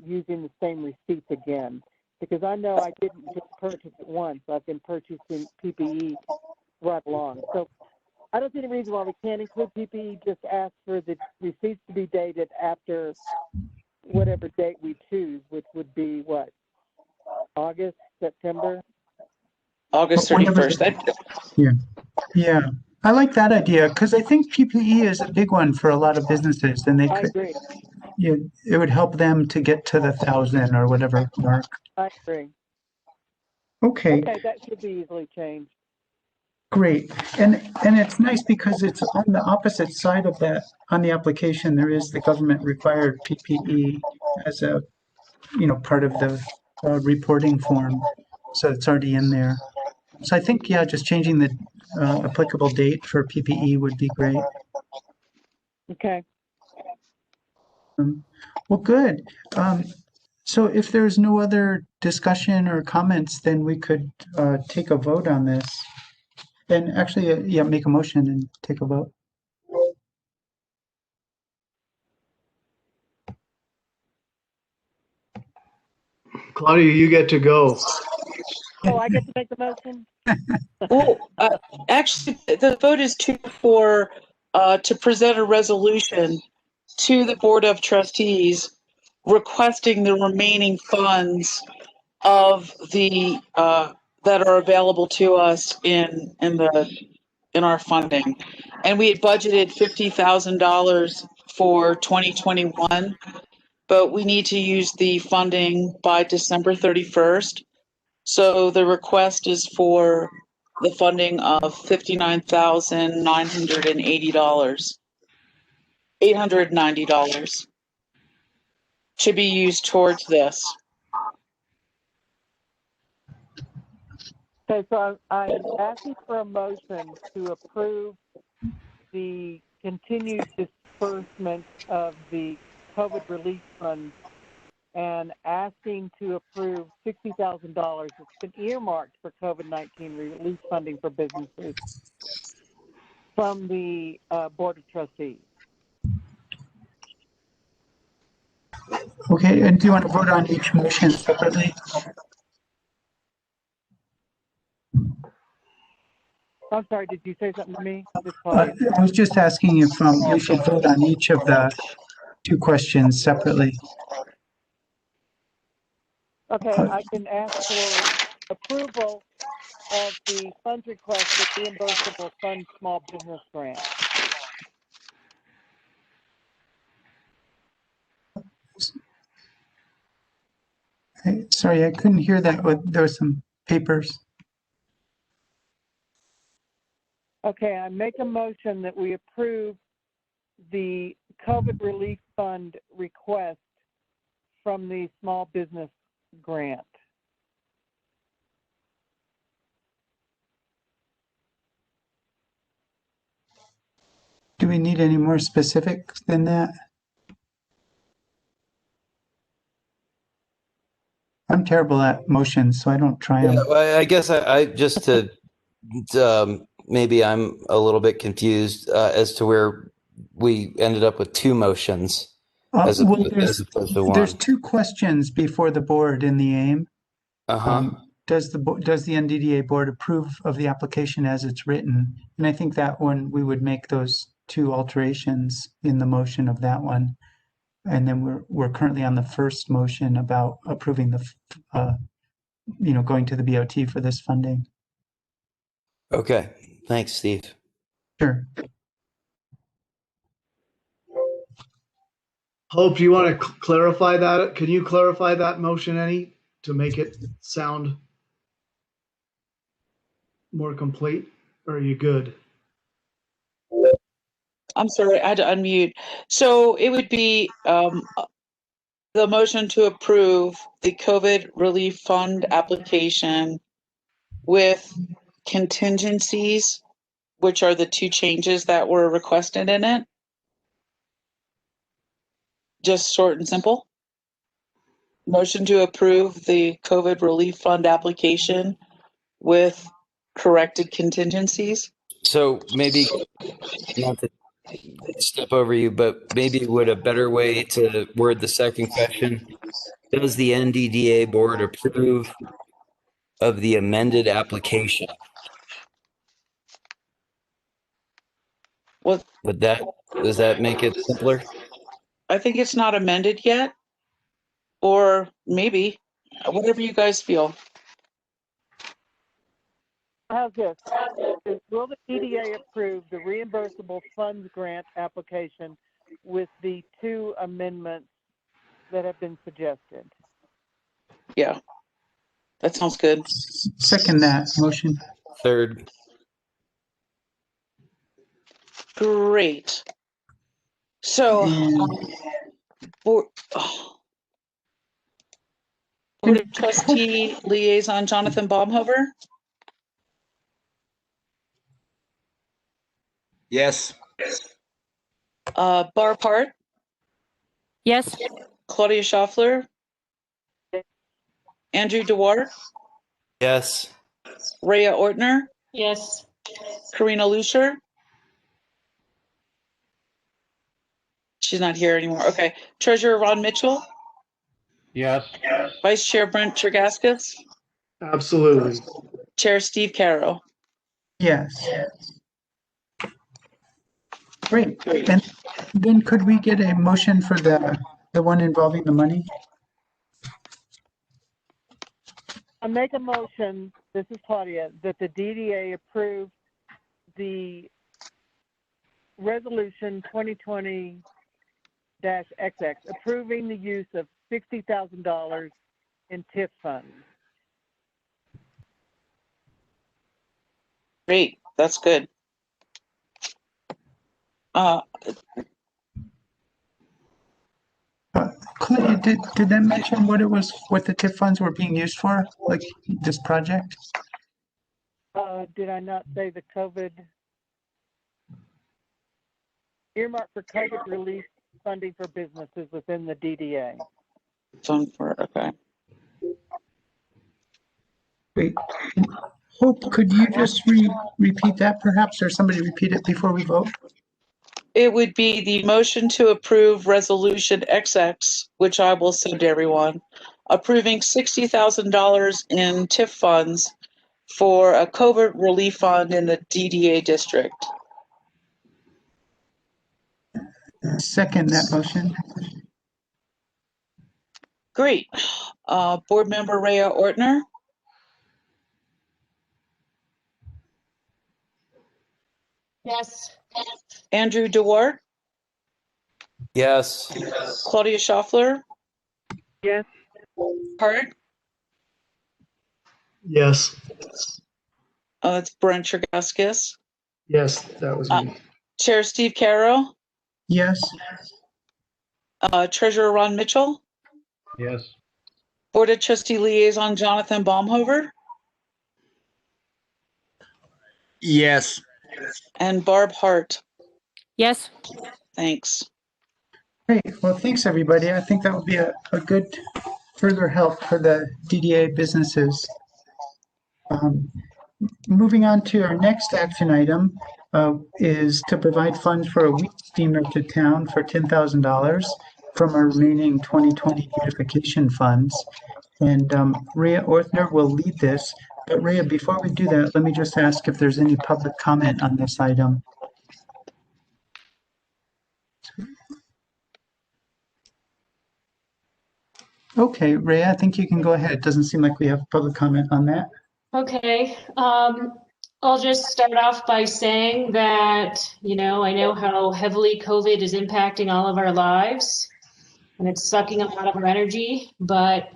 using the same receipts again, because I know I didn't just purchase it once. I've been purchasing PPE right along. So I don't see any reason why we can't include PPE. Just ask for the receipts to be dated after whatever date we choose, which would be what? August, September? August 31st. Yeah. I like that idea, because I think PPE is a big one for a lot of businesses, and I agree. It would help them to get to the 1,000 or whatever mark. I agree. Okay, that should be easily changed. Great. And it's nice because it's on the opposite side of that. On the application, there is the government required PPE as a, part of the reporting form. So it's already in there. So I think, just changing the applicable date for PPE would be great. Okay. Well, good. So if there's no other discussion or comments, then we could take a vote on this. And actually, yeah, make a motion and take a vote. Claudia, you get to go. Oh, I get to make the motion? Well, actually, the vote is to present a resolution to the Board of Trustees requesting the remaining funds of the that are available to us in our funding. And we had budgeted $50,000 for 2021, but we need to use the funding by December 31st. So the request is for the funding of $59,980, $890 to be used towards this. Okay, so I'm asking for a motion to approve the continued disbursement of the COVID relief fund and asking to approve $60,000 that's been earmarked for COVID-19 relief funding for businesses from the Board of Trustees. Okay, and do you want to vote on each motion separately? I'm sorry, did you say something to me? I was just asking if we should vote on each of the two questions separately. Okay, I can ask for approval of the funds request for reimbursable fund small business grant. Sorry, I couldn't hear that. There were some papers. Okay, I make a motion that we approve the COVID relief fund request from the small business grant. Do we need any more specifics than that? I'm terrible at motions, so I don't try them. Yeah, well, I guess I just to maybe I'm a little bit confused as to where we ended up with two motions as opposed to one. There's two questions before the board in the aim. Does the NDDA board approve of the application as it's written? And I think that one we would make those two alterations in the motion of that one. And then we're currently on the first motion about approving the going to the BOT for this funding. Okay, thanks, Steve. Sure. Hope, do you want to clarify that? Can you clarify that motion any to make it sound more complete? Or are you good? I'm sorry, I had to unmute. So it would be the motion to approve the COVID relief fund application with contingencies, which are the two changes that were requested in it. Just short and simple. Motion to approve the COVID relief fund application with corrected contingencies. So maybe not to step over you, but maybe would a better way to word the second question, does the NDDA board approve of the amended application? Well, does that make it simpler? I think it's not amended yet, or maybe, whatever you guys feel. How's this? Will the EDA approve the reimbursable funds grant application with the two amendments that have been suggested? Yeah, that sounds good. Second that motion. Third. Great. So, Board of Trustee Liaison Jonathan Baumhover? Yes. Barb Hart? Yes. Claudia Schaffler? Andrew Dewar, Yes. Rhea Ortner, Yes. Karina Lucier. She's not here anymore. Okay. Treasurer Ron Mitchell, Yes. Vice Chair Brent Chergaskis, Absolutely. Chair Steve Carroll. Yes. Great. And then could we get a motion for the one involving the money? I make a motion, this is Claudia, that the DDA approve the resolution 2020-XX, approving the use of $60,000 in TIF funds. Great. That's good. Claudia, did that mention what it was, what the TIF funds were being used for, like this project? Did I not say the COVID earmark for COVID relief funding for businesses within the DDA? Okay. Wait, Hope, could you just repeat that perhaps, or somebody repeat it before we vote? It would be the motion to approve Resolution XX, which I will send to everyone, approving $60,000 in TIF funds for a COVID relief fund in the DDA district. Second that motion. Great. Board Member Rhea Ortner. Yes. Andrew Dewar. Yes. Claudia Schaffler. Yes. Hart. Yes. It's Brent Chergaskis. Yes, that was me. Chair Steve Carroll. Yes. Treasurer Ron Mitchell. Yes. Board of Trustee Liaison Jonathan Baumhover. Yes. And Barb Hart. Yes. Thanks. Great. Well, thanks, everybody. I think that would be a good further help for the DDA businesses. Moving on to our next action item is to provide funds for a weed steamer to town for $10,000 from our remaining 2020 beautification funds. And Rhea Ortner will lead this. But Rhea, before we do that, let me just ask if there's any public comment on this item. Okay, Rhea, I think you can go ahead. It doesn't seem like we have public comment on that. Okay. I'll just start off by saying that, I know how heavily COVID is impacting all of our lives and it's sucking a lot of our energy, but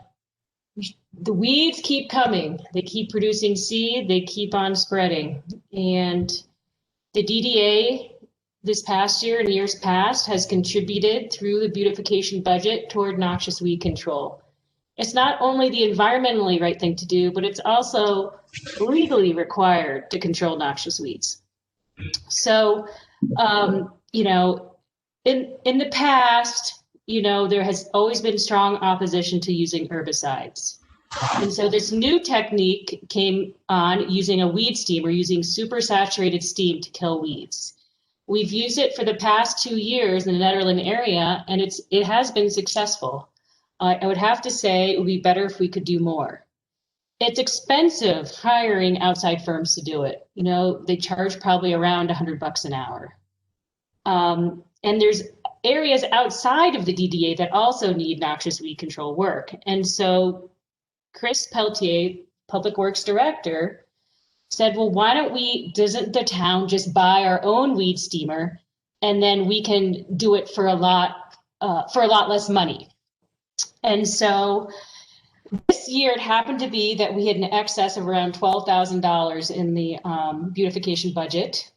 the weeds keep coming. They keep producing seed. They keep on spreading. And the DDA this past year and years past has contributed through the beautification budget toward noxious weed control. It's not only the environmentally right thing to do, but it's also legally required to control noxious weeds. So, in the past, there has always been strong opposition to using herbicides. And so this new technique came on using a weed steamer, using supersaturated steam to kill weeds. We've used it for the past 2 years in the Nederland area, and it has been successful. I would have to say it would be better if we could do more. It's expensive hiring outside firms to do it. They charge probably around $100 an hour. And there's areas outside of the DDA that also need noxious weed control work. And so Chris Peltier, Public Works Director, said, well, doesn't the town just buy our own weed steamer and then we can do it for a lot less money? And so this year it happened to be that we had an excess of around $12,000 in the beautification budget.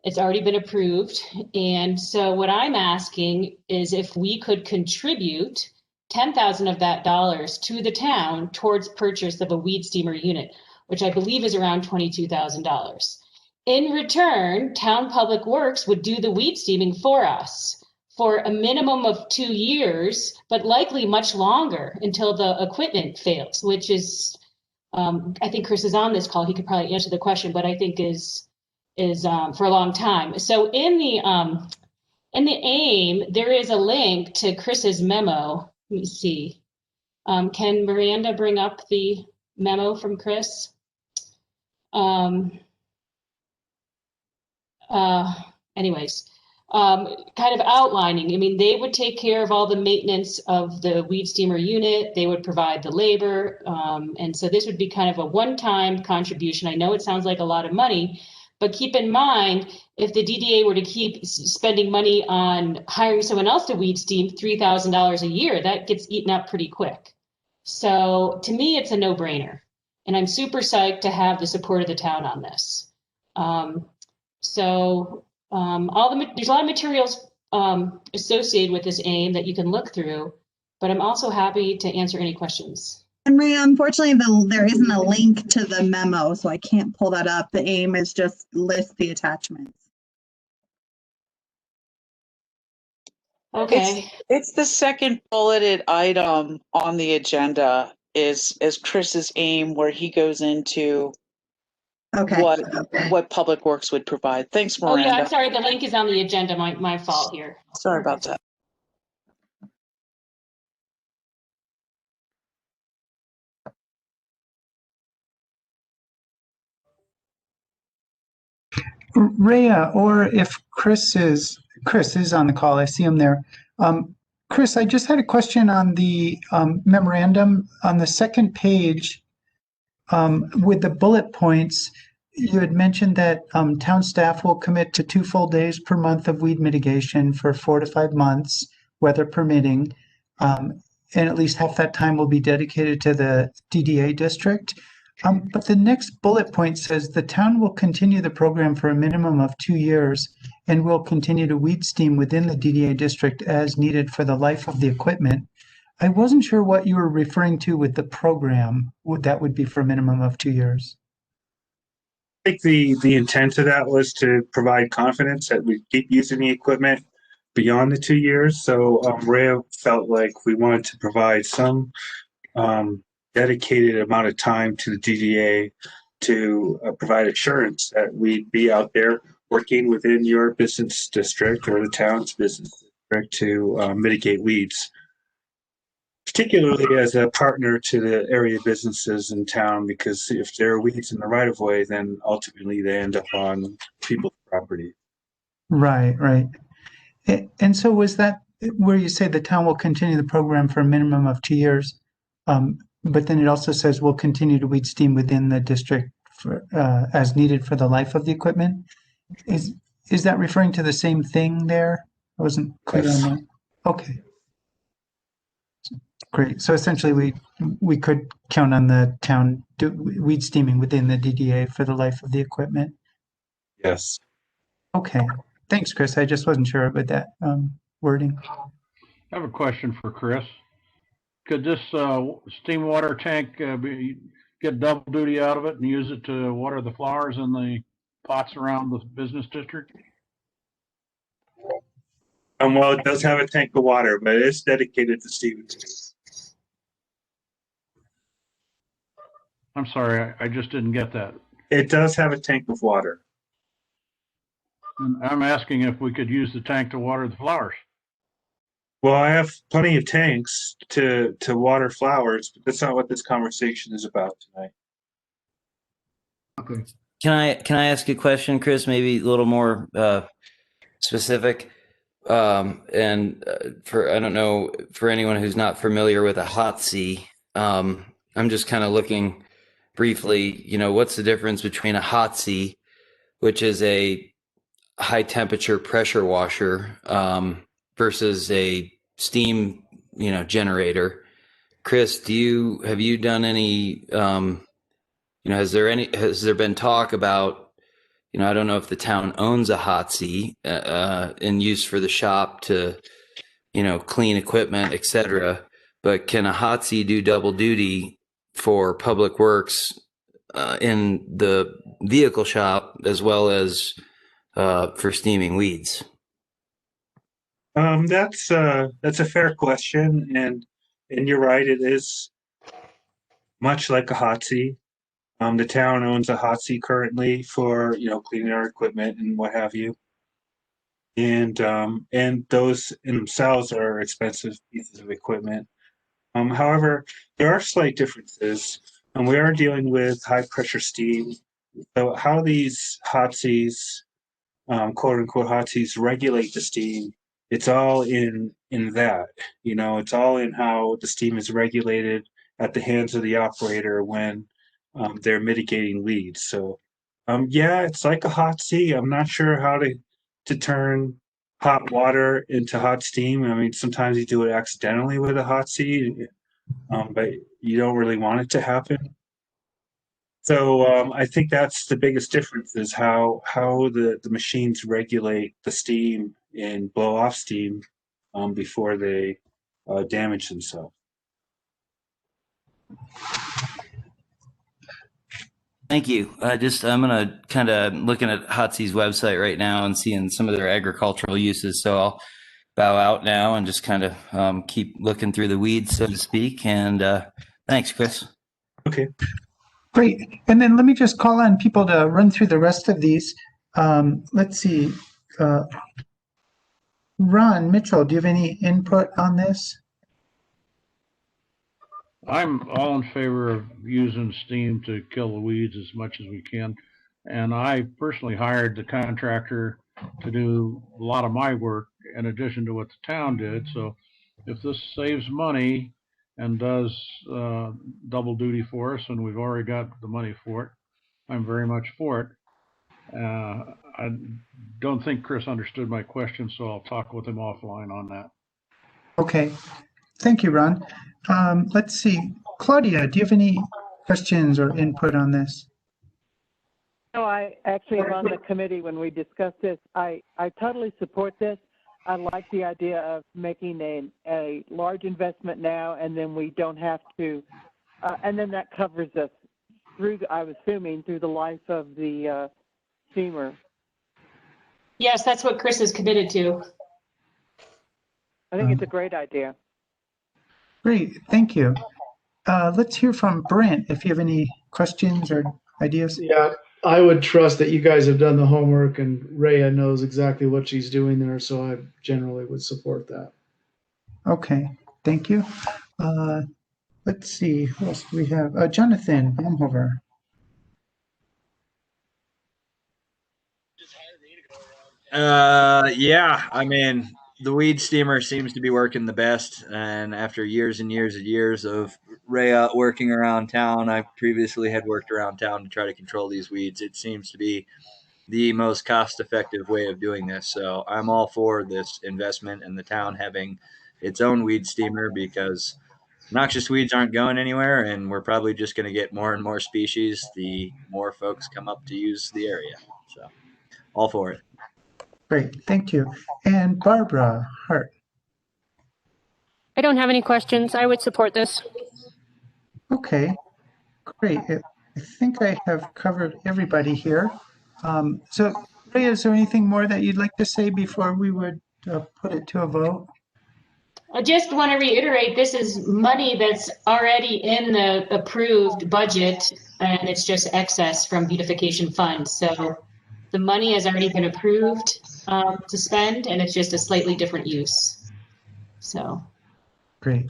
It's already been approved. And so what I'm asking is if we could contribute $10,000 of that dollars to the town towards purchase of a weed steamer unit, which I believe is around $22,000. In return, Town Public Works would do the weed steaming for us for a minimum of 2 years, but likely much longer until the equipment fails, which is, I think Chris is on this call. He could probably answer the question, but I think is for a long time. So in the AIM, there is a link to Chris's memo. Let me see. Can Miranda bring up the memo from Chris? Anyways, kind of outlining, I mean, they would take care of all the maintenance of the weed steamer unit. They would provide the labor. And so this would be kind of a one-time contribution. I know it sounds like a lot of money, but keep in mind, if the DDA were to keep spending money on hiring someone else to weed steam $3,000 a year, that gets eaten up pretty quick. So to me, it's a no-brainer. And I'm super psyched to have the support of the town on this. There's a lot of materials associated with this AIM that you can look through, but I'm also happy to answer any questions. And Maria, unfortunately, there isn't a link to the memo, so I can't pull that up. The AIM is just list the attachments. Okay. It's the second bulleted item on the agenda is Chris's AIM, where he goes into what Public Works would provide. Thanks, Miranda. Oh yeah, I'm sorry. The link is on the agenda. My fault here. Sorry about that. Rhea, or if Chris is on the call, I see him there. Chris, I just had a question on the memorandum on the second page with the bullet points. You had mentioned that town staff will commit to 2 full days per month of weed mitigation for 4 to 5 months, weather permitting, and at least half that time will be dedicated to the DDA district. But the next bullet point says the town will continue the program for a minimum of 2 years and will continue to weed steam within the DDA district as needed for the life of the equipment. I wasn't sure what you were referring to with the program. That would be for a minimum of 2 years. I think the intent of that was to provide confidence that we keep using the equipment beyond the 2 years. So Rhea felt like we wanted to provide some dedicated amount of time to the DDA to provide assurance that we'd be out there working within your business district or the town's business district to mitigate weeds, particularly as a partner to the area businesses in town, because if there are weeds in the right of way, then ultimately they end up on people's property. Right. And so was that where you say the town will continue the program for a minimum of 2 years? But then it also says we'll continue to weed steam within the district for, as needed for the life of the equipment. Is that referring to the same thing there? I wasn't clear on that. Okay. Great. So essentially we could count on the town weed steaming within the DDA for the life of the equipment. Yes. Okay. Thanks, Chris. I just wasn't sure with that wording. I have a question for Chris. Could this steam water tank get double duty out of it and use it to water the flowers in the pots around the business district? Well, it does have a tank of water, but it's dedicated to steam. I'm sorry, I just didn't get that. It does have a tank of water. And I'm asking if we could use the tank to water the flowers. Well, I have plenty of tanks to water flowers, but that's not what this conversation is about tonight. Okay. Can I ask a question, Chris? Maybe a little more specific. And for I don't know, for anyone who's not familiar with a hot sea, I'm just kind of looking briefly. What's the difference between a hot sea, which is a high temperature pressure washer, versus a steam, generator? Chris, have you done any, has there been talk about, I don't know if the town owns a hot sea in use for the shop to, clean equipment, etc. But can a hot sea do double duty for public works in the vehicle shop as well as for steaming weeds? That's a fair question, and you're right. It is much like a hot seat. The town owns a hot seat currently for cleaning our equipment and what have you, and those in themselves are expensive pieces of equipment. However, there are slight differences, and we are dealing with high pressure steam. So how these hot seats, quote unquote hot seats, regulate the steam, it's all in that. It's all in how the steam is regulated at the hands of the operator when they're mitigating leads. So yeah, it's like a hot seat. I'm not sure how to turn hot water into hot steam. I mean, sometimes you do it accidentally with a hot seat, but you don't really want it to happen. So I think that's the biggest difference is how the machines regulate the steam and blow off steam before they damage themselves. Thank you. I'm gonna kind of looking at Hotsea's website right now and seeing some of their agricultural uses. So I'll bow out now and just kind of keep looking through the weeds, so to speak. And thanks, Chris. Okay. Great. And then let me just call on people to run through the rest of these. Let's see. Ron Mitchell, do you have any input on this? I'm all in favor of using steam to kill the weeds as much as we can. And I personally hired the contractor to do a lot of my work in addition to what the town did. So if this saves money and does double duty for us, and we've already got the money for it, I'm very much for it. I don't think Chris understood my question, so I'll talk with him offline on that. Okay. Thank you, Ron. Let's see. Claudia, do you have any questions or input on this? No, I actually am on the committee when we discussed this. I totally support this. I like the idea of making a large investment now, and then we don't have to, and then that covers us through, I'm assuming, through the life of the steamer. Yes, that's what Chris is committed to. I think it's a great idea. Great, thank you. Let's hear from Brent if you have any questions or ideas. Yeah, I would trust that you guys have done the homework and Rhea knows exactly what she's doing there, so I generally would support that. Okay, thank you. Let's see, who else do we have? Jonathan Baumhover. Yeah, I mean, the weed steamer seems to be working the best. And after years and years and years of Rhea working around town, I previously had worked around town to try to control these weeds. It seems to be the most cost-effective way of doing this. So I'm all for this investment and the town having its own weed steamer because noxious weeds aren't going anywhere, and we're probably just going to get more and more species the more folks come up to use the area. So all for it. Great, thank you. And Barbara Hart. I don't have any questions. I would support this. Okay, great. I think I have covered everybody here. So, Ray, is there anything more that you'd like to say before we would put it to a vote? I just want to reiterate, this is money that's already in the approved budget, and it's just excess from beautification funds. So the money has already been approved to spend, and it's just a slightly different use. So. Great.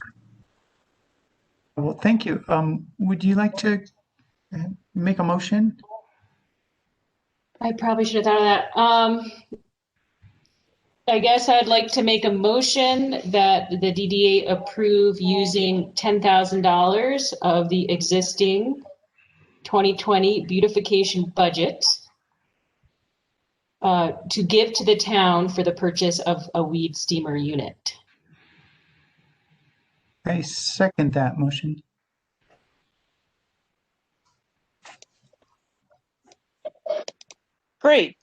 Well, thank you. Would you like to make a motion? I probably should have thought of that. I guess I'd like to make a motion that the DDA approve using $10,000 of the existing 2020 beautification budget to give to the town for the purchase of a weed steamer unit. I second that motion. Great.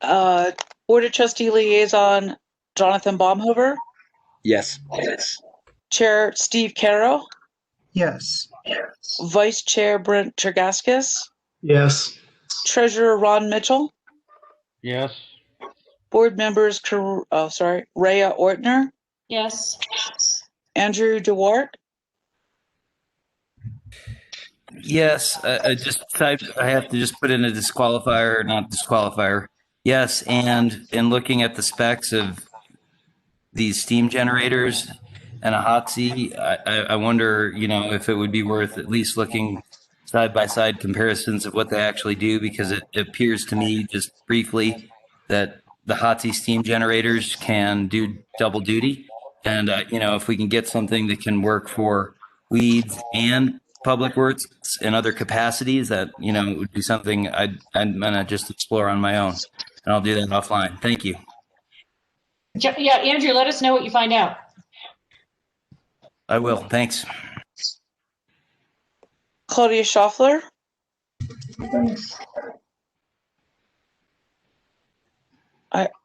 Board of Trustee Liaison Jonathan Baumhover. Yes. Chair Steve Carroll. Yes. Vice Chair Brent Tergaskis. Yes. Treasurer Ron Mitchell. Yes. Board members, Rhea Ortner, Yes. Andrew DeWart, Yes, I just typed. I have to just put in a disqualifier, not disqualifier. Yes, and in looking at the specs of these steam generators and a hot seat, I wonder, if it would be worth at least looking side by side comparisons of what they actually do, because it appears to me just briefly that the hot seat steam generators can do double duty. And, if we can get something that can work for weeds and public works and other capacities, that, it would be something I'm going to just explore on my own. And I'll do that offline. Thank you. Yeah, Andrew, let us know what you find out. I will. Thanks. Claudia Schaffler,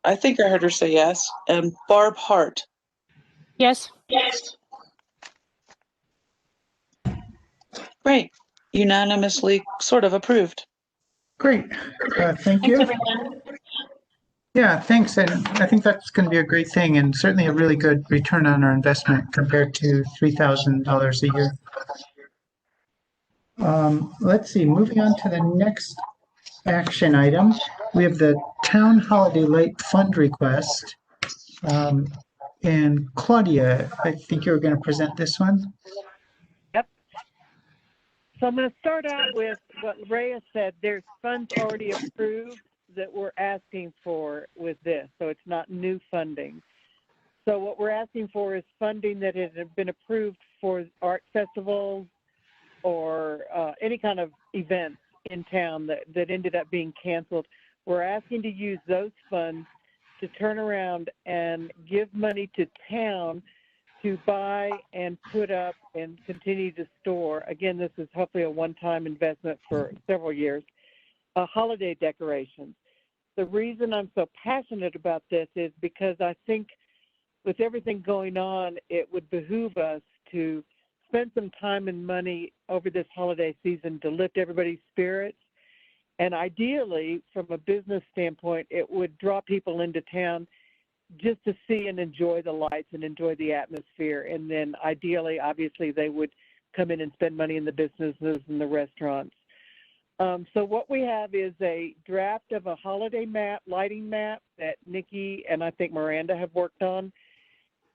I think I heard her say yes, and Barb Hart. Yes. Yes. Great. Unanimously sort of approved. Great. Thank you. Thanks, everyone. Yeah, thanks. And I think that's going to be a great thing, and certainly a really good return on our investment compared to $3,000 a year. Let's see, moving on to the next action item. We have the Town Holiday Light Fund request. And Claudia, I think you were going to present this one. Yep. So I'm going to start out with what Rhea said. There's funds already approved that we're asking for with this, so it's not new funding. So what we're asking for is funding that has been approved for art festivals or any kind of events in town that ended up being canceled. We're asking to use those funds to turn around and give money to town to buy and put up and continue to store. Again, this is hopefully a one-time investment for several years. Holiday decorations. The reason I'm so passionate about this is because I think with everything going on, it would behoove us to spend some time and money over this holiday season to lift everybody's spirits. And ideally, from a business standpoint, it would draw people into town just to see and enjoy the lights and enjoy the atmosphere. And then ideally, obviously, they would come in and spend money in the businesses and the restaurants. So what we have is a draft of a holiday map, lighting map that Nikki and I think Miranda have worked on.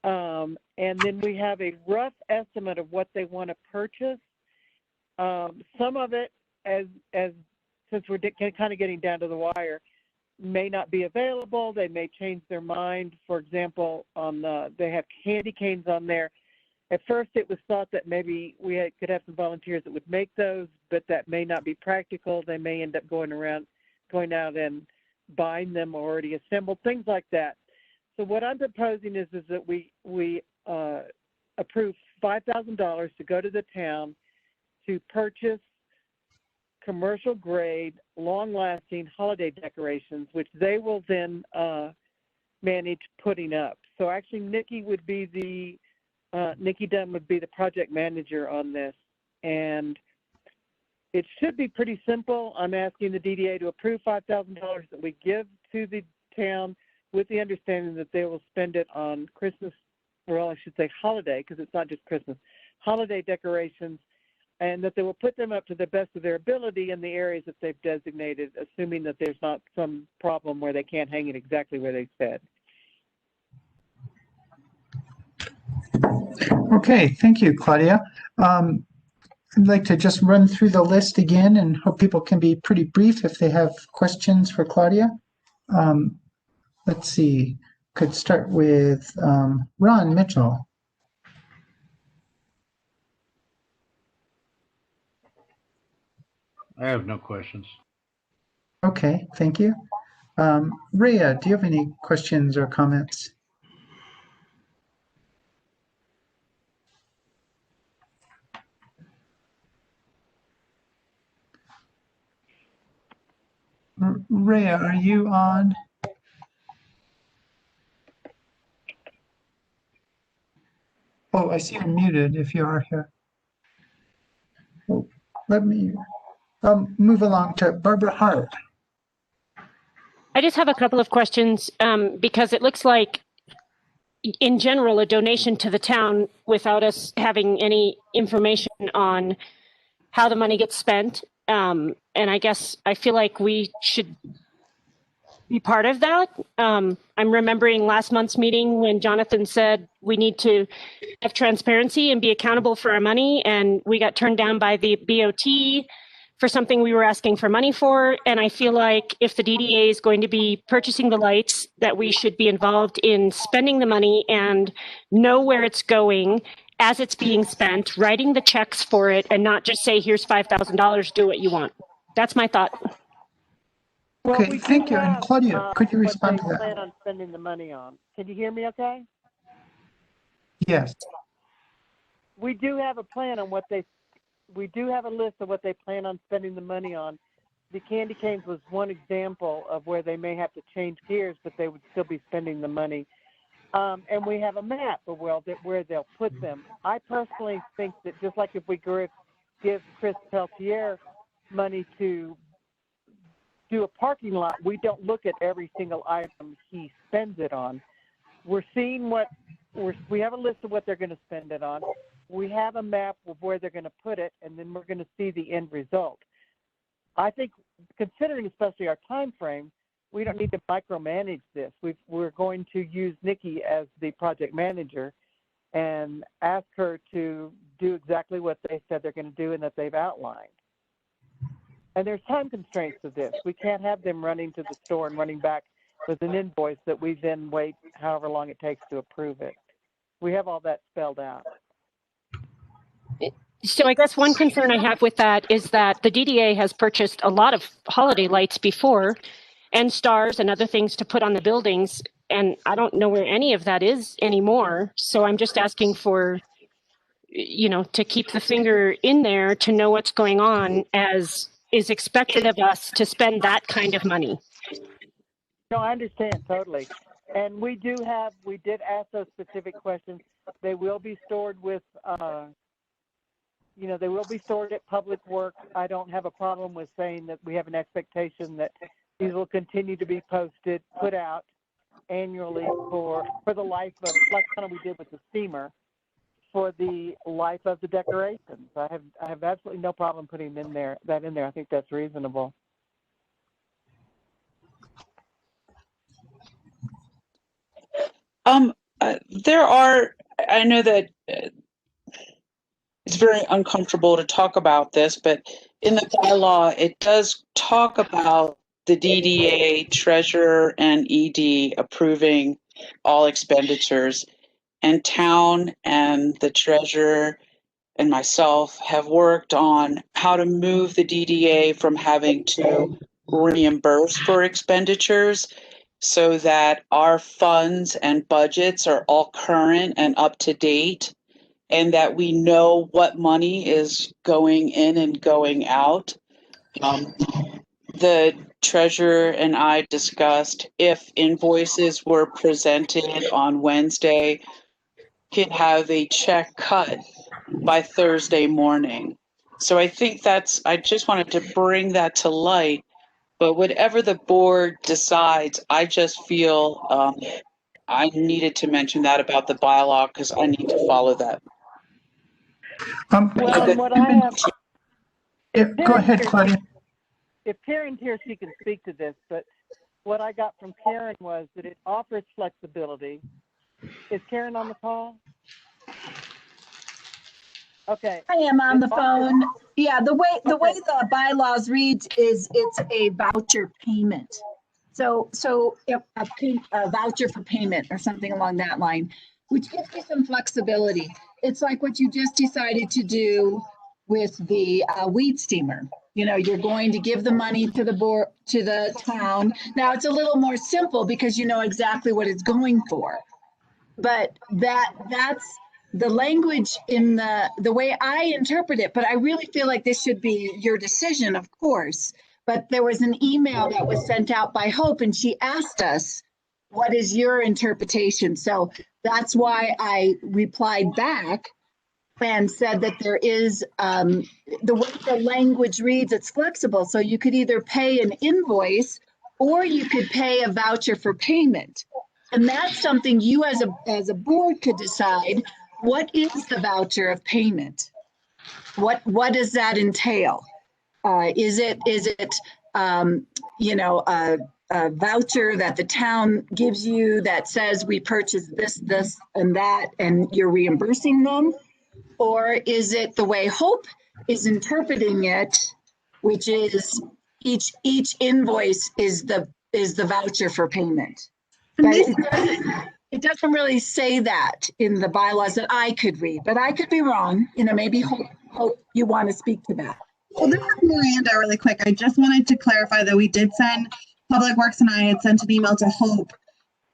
And then we have a rough estimate of what they want to purchase. Some of it, since we're kind of getting down to the wire, may not be available. They may change their mind. For example, they have candy canes on there. At first, it was thought that maybe we could have some volunteers that would make those, but that may not be practical. They may end up going out and buying them already assembled, things like that. So what I'm proposing is that we approve $5,000 to go to the town to purchase commercial grade, long-lasting holiday decorations, which they will then manage putting up. So actually, Nikki Dunn would be the project manager on this, and it should be pretty simple. I'm asking the DDA to approve $5,000 that we give to the town, with the understanding that they will spend it on Christmas, well, I should say holiday, because it's not just Christmas, holiday decorations, and that they will put them up to the best of their ability in the areas that they've designated, assuming that there's not some problem where they can't hang it exactly where they said. Okay, thank you, Claudia. I'd like to just run through the list again and hope people can be pretty brief if they have questions for Claudia. Let's see, could start with Ron Mitchell. I have no questions. Okay, thank you. Rhea, do you have any questions or comments? Rhea, are you on? Oh, I see you're muted if you are here. Oh, let me move along to Barbara Hart. I just have a couple of questions because it looks like, in general, a donation to the town without us having any information on how the money gets spent. And I guess I feel like we should be part of that. I'm remembering last month's meeting when Jonathan said we need to have transparency and be accountable for our money, and we got turned down by the BOT for something we were asking for money for. And I feel like if the DDA is going to be purchasing the lights, that we should be involved in spending the money and know where it's going as it's being spent, writing the checks for it, and not just say, here's $5,000, do what you want. That's my thought. Well, Okay, we thank do you. And have, Claudia, could you respond to what they that? plan on spending the money on. Can you hear me okay? Yes. We do have a plan on we do have a list of what they plan on spending the money on. The candy canes was one example of where they may have to change gears, but they would still be spending the money. And we have a map of where they'll put them. I personally think that just like if we give Chris Peltier money to do a parking lot, we don't look at every single item he spends it on. We're seeing we have a list of what they're going to spend it on. We have a map of where they're going to put it, and then we're going to see the end result. I think, considering especially our time frame, we don't need to micromanage this. We're going to use Nikki as the project manager and ask her to do exactly what they said they're going to do and that they've outlined. And there's time constraints to this. We can't have them running to the store and running back with an invoice that we then wait however long it takes to approve it. We have all that spelled out. So I guess one concern I have with that is that the DDA has purchased a lot of holiday lights before and stars and other things to put on the buildings. And I don't know where any of that is anymore. So I'm just asking for, to keep the finger in there to know what's going on as is expected of us to spend that kind of money. No, I understand totally. And we did ask those specific questions. They will be stored with, they will be stored at Public Works. I don't have a problem with saying that we have an expectation that these will continue to be posted, put out annually for the life of, like kind of we did with the steamer, for the life of the decorations. I have absolutely no problem putting that in there. I think that's reasonable. I know that it's very uncomfortable to talk about this, but in the bylaw, it does talk about the DDA, treasurer, and ED approving all expenditures. And town and the treasurer and myself have worked on how to move the DDA from having to reimburse for expenditures so that our funds and budgets are all current and up to date, and that we know what money is going in and going out. The treasurer and I discussed if invoices were presented on Wednesday, could have a check cut by Thursday morning. So I think I just wanted to bring that to light. But whatever the board decides, I just feel I needed to mention that about the bylaw because I need to follow that. Go ahead, Claudia. If Karen's here, she can speak to this, but what I got from Karen was that it offers flexibility. Is Karen on the call? Okay. I am on the phone. Yeah, the way the bylaws reads is it's a voucher payment. So a voucher for payment or something along that line, which gives you some flexibility. It's like what you just decided to do with the weed steamer. You're going to give the money to the board, to the town. Now it's a little more simple because you know exactly what it's going for. But that's the language in the way I interpret it. But I really feel like this should be your decision, of course. But there was an email that was sent out by Hope, and she asked us, what is your interpretation? So that's why I replied back and said that there is, the way the language reads, it's flexible. So you could either pay an invoice or you could pay a voucher for payment. And that's something you as a board could decide. What is the voucher of payment? What does that entail? Is it a voucher that the town gives you that says we purchased this, and that, and you're reimbursing them? Or is it the way Hope is interpreting it, which is each invoice is the voucher for payment? But it doesn't really say that in the bylaws that I could read, but I could be wrong. Maybe Hope you want to speak to that. Well, this is Miranda really quick. I just wanted to clarify that we did send, Public Works and I had sent an email to Hope,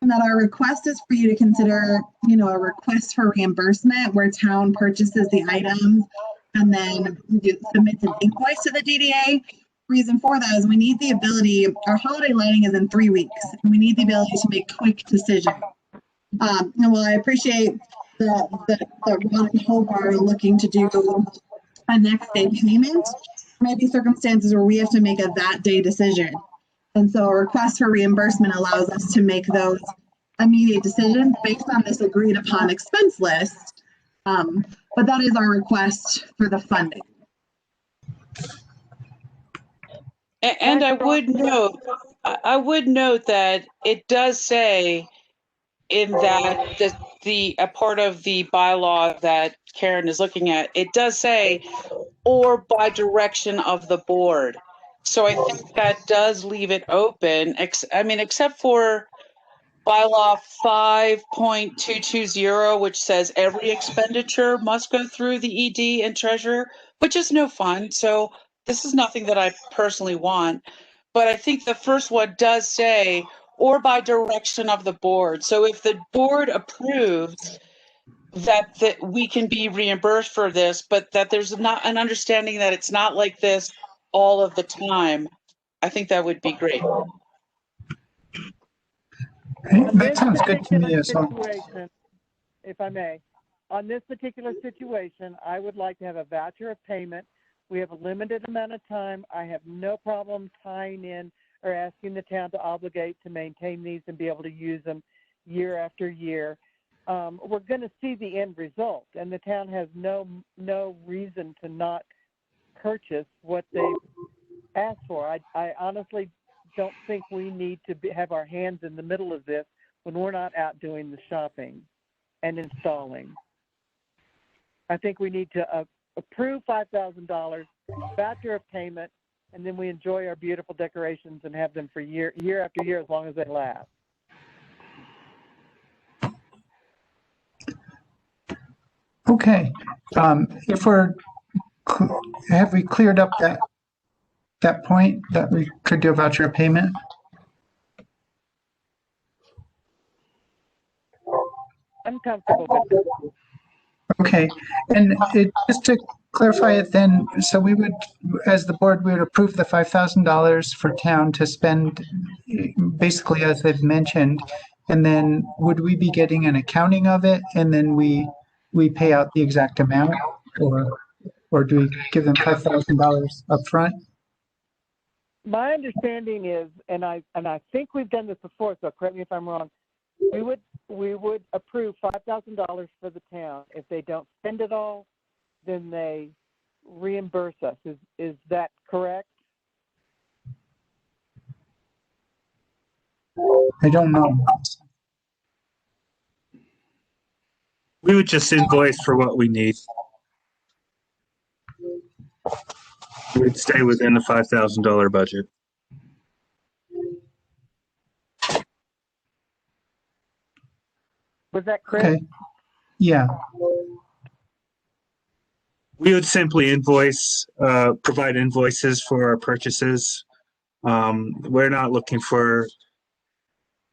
and that our request is for you to consider, a request for reimbursement where town purchases the items and then submits an invoice to the DDA. Reason for that is we need the ability, our holiday lighting is in 3 weeks, and we need the ability to make quick decisions. And while I appreciate that Ron and Hope are looking to do a next day payment, there may be circumstances where we have to make a that day decision. And so a request for reimbursement allows us to make those immediate decisions based on this agreed upon expense list. But that is our request for the funding. And I would note that it does say in that a part of the bylaw that Karen is looking at, it does say, or by direction of the board. So I think that does leave it open. Except for bylaw 5.220, which says every expenditure must go through the ED and treasurer, which is no fun. So this is nothing that I personally want. But I think the first one does say, or by direction of the board. So if the board approves that we can be reimbursed for this, but that there's not an understanding that it's not like this all of the time, I think that would be great. That sounds good to me as well. If I may, on this particular situation, I would like to have a voucher of payment. We have a limited amount of time. I have no problem tying in or asking the town to obligate to maintain these and be able to use them year after year. We're going to see the end result, and the town has no reason to not purchase what they asked for. I honestly don't think we need to have our hands in the middle of this when we're not out doing the shopping and installing. I think we need to approve $5,000, voucher of payment, and then we enjoy our beautiful decorations and have them for year after year as long as they last. Okay. Have we cleared up that point that we could do a voucher of payment? I'm comfortable with it. Okay, and just to clarify it then, so we would, as the board, we would approve the $5,000 for town to spend basically as they've mentioned, and then would we be getting an accounting of it and then we pay out the exact amount, or do we give them $5,000 up front? My understanding is, and I think we've done this before, so correct me if I'm wrong, we would approve $5,000 for the town. If they don't spend it all, then they reimburse us. Is that correct? I don't know. We would just invoice for what we need. We'd stay within the $5,000 budget. Was that correct? Okay. Yeah. We would simply invoice, provide invoices for our purchases. We're not looking for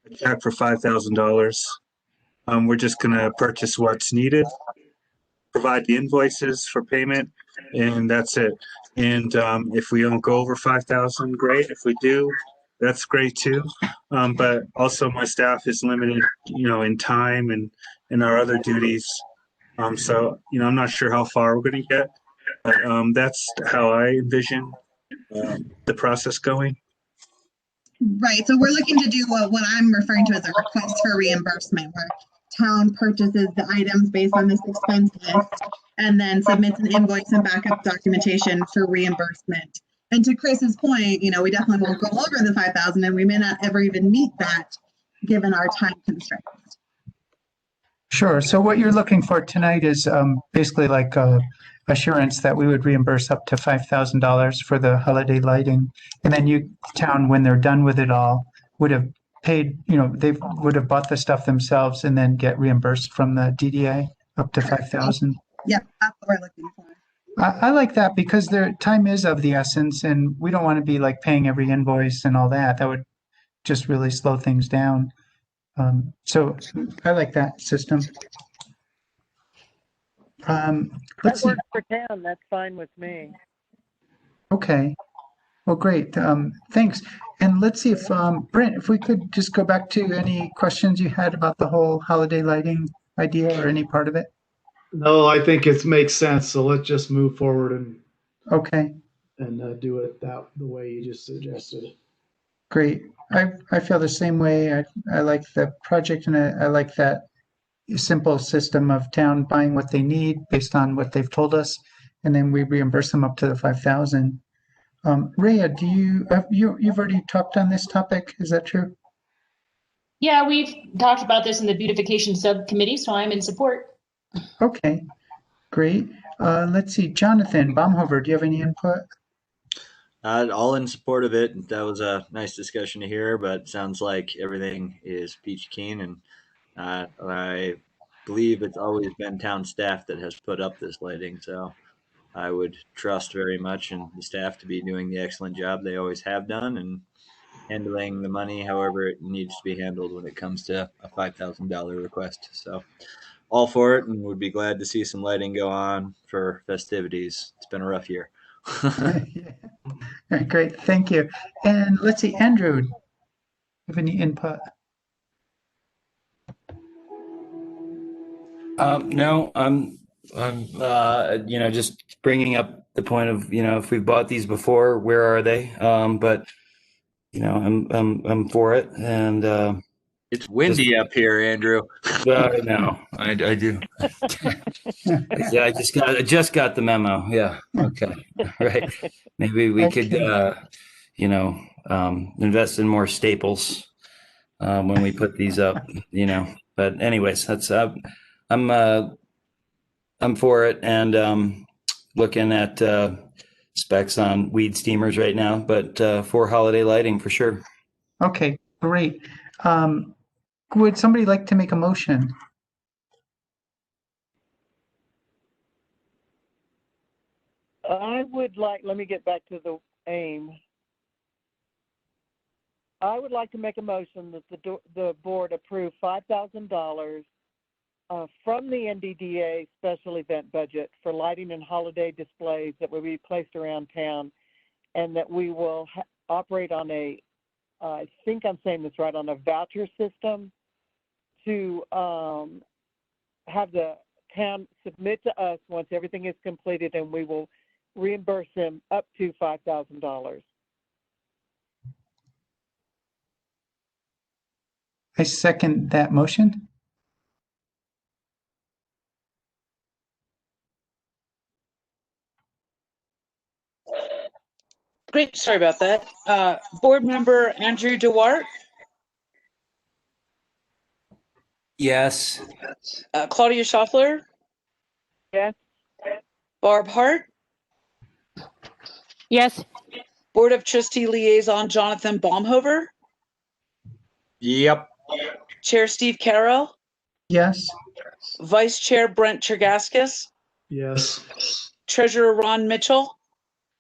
a check for $5,000. We're just going to purchase what's needed, provide the invoices for payment, and that's it. And if we don't go over 5,000, great. If we do, that's great too. But also my staff is limited, in time and our other duties. So, I'm not sure how far we're going to get, but that's how I envision the process going. Right, so we're looking to do what I'm referring to as a request for reimbursement, where town purchases the items based on this expense list and then submits an invoice and backup documentation for reimbursement. And to Chris's point, we definitely won't go over the 5,000 and we may not ever even meet that given our time constraints. Sure. So what you're looking for tonight is basically like assurance that we would reimburse up to $5,000 for the holiday lighting. And then town, when they're done with it all, would have paid, they would have bought the stuff themselves and then get reimbursed from the DDA up to 5,000. Yeah, that's what we're looking for. I like that because their time is of the essence and we don't want to be like paying every invoice and all that. That would just really slow things down. So I like that system. Let's see. That works for town. That's fine with me. Okay. Well, great. Thanks. And let's see if, Brent, if we could just go back to any questions you had about the whole holiday lighting idea or any part of it. No, I think it makes sense. So let's just move forward and Okay. Do it the way you just suggested. Great. I feel the same way. I like the project and I like that simple system of town buying what they need based on what they've told us, and then we reimburse them up to the 5,000. Rhea, you've already talked on this topic? Is that true? Yeah, we've talked about this in the beautification subcommittee, so I'm in support. Okay, great. Let's see, Jonathan Baumhover, do you have any input? All in support of it. That was a nice discussion to hear, but sounds like everything is peachy keen, and I believe it's always been town staff that has put up this lighting, so I would trust very much in the staff to be doing the excellent job they always have done and handling the money however it needs to be handled when it comes to a $5,000 request. So all for it, and would be glad to see some lighting go on for festivities. It's been a rough year. Great, thank you. And let's see, Andrew, do you have any input? No, I'm just bringing up the point of, if we've bought these before, where are they? But I'm for it, and it's windy up here, Andrew. No, I do. Yeah, I just got the memo. Yeah. Okay. Right. Maybe we could, invest in more staples when we put these up. But anyways, that's I'm for it, and looking at specs on weed steamers right now, but for holiday lighting for sure. Okay, great. Would somebody like to make a motion? I would like, let me get back to the aim. I would like to make a motion that the board approve $5,000 from the NDDA special event budget for lighting and holiday displays that will be placed around town, and that we will operate on I think I'm saying this right, on a voucher system to have the town submit to us once everything is completed, and we will reimburse them up to $5,000. I second that motion. Great, sorry about that. Board member Andrew DeWart. Yes. Claudia Schaffler. Yes. Barb Hart. Yes. Board of Trustee Liaison Jonathan Baumhover. Yep. Chair Steve Carroll. Yes. Vice Chair Brent Chergaskis. Yes. Treasurer Ron Mitchell.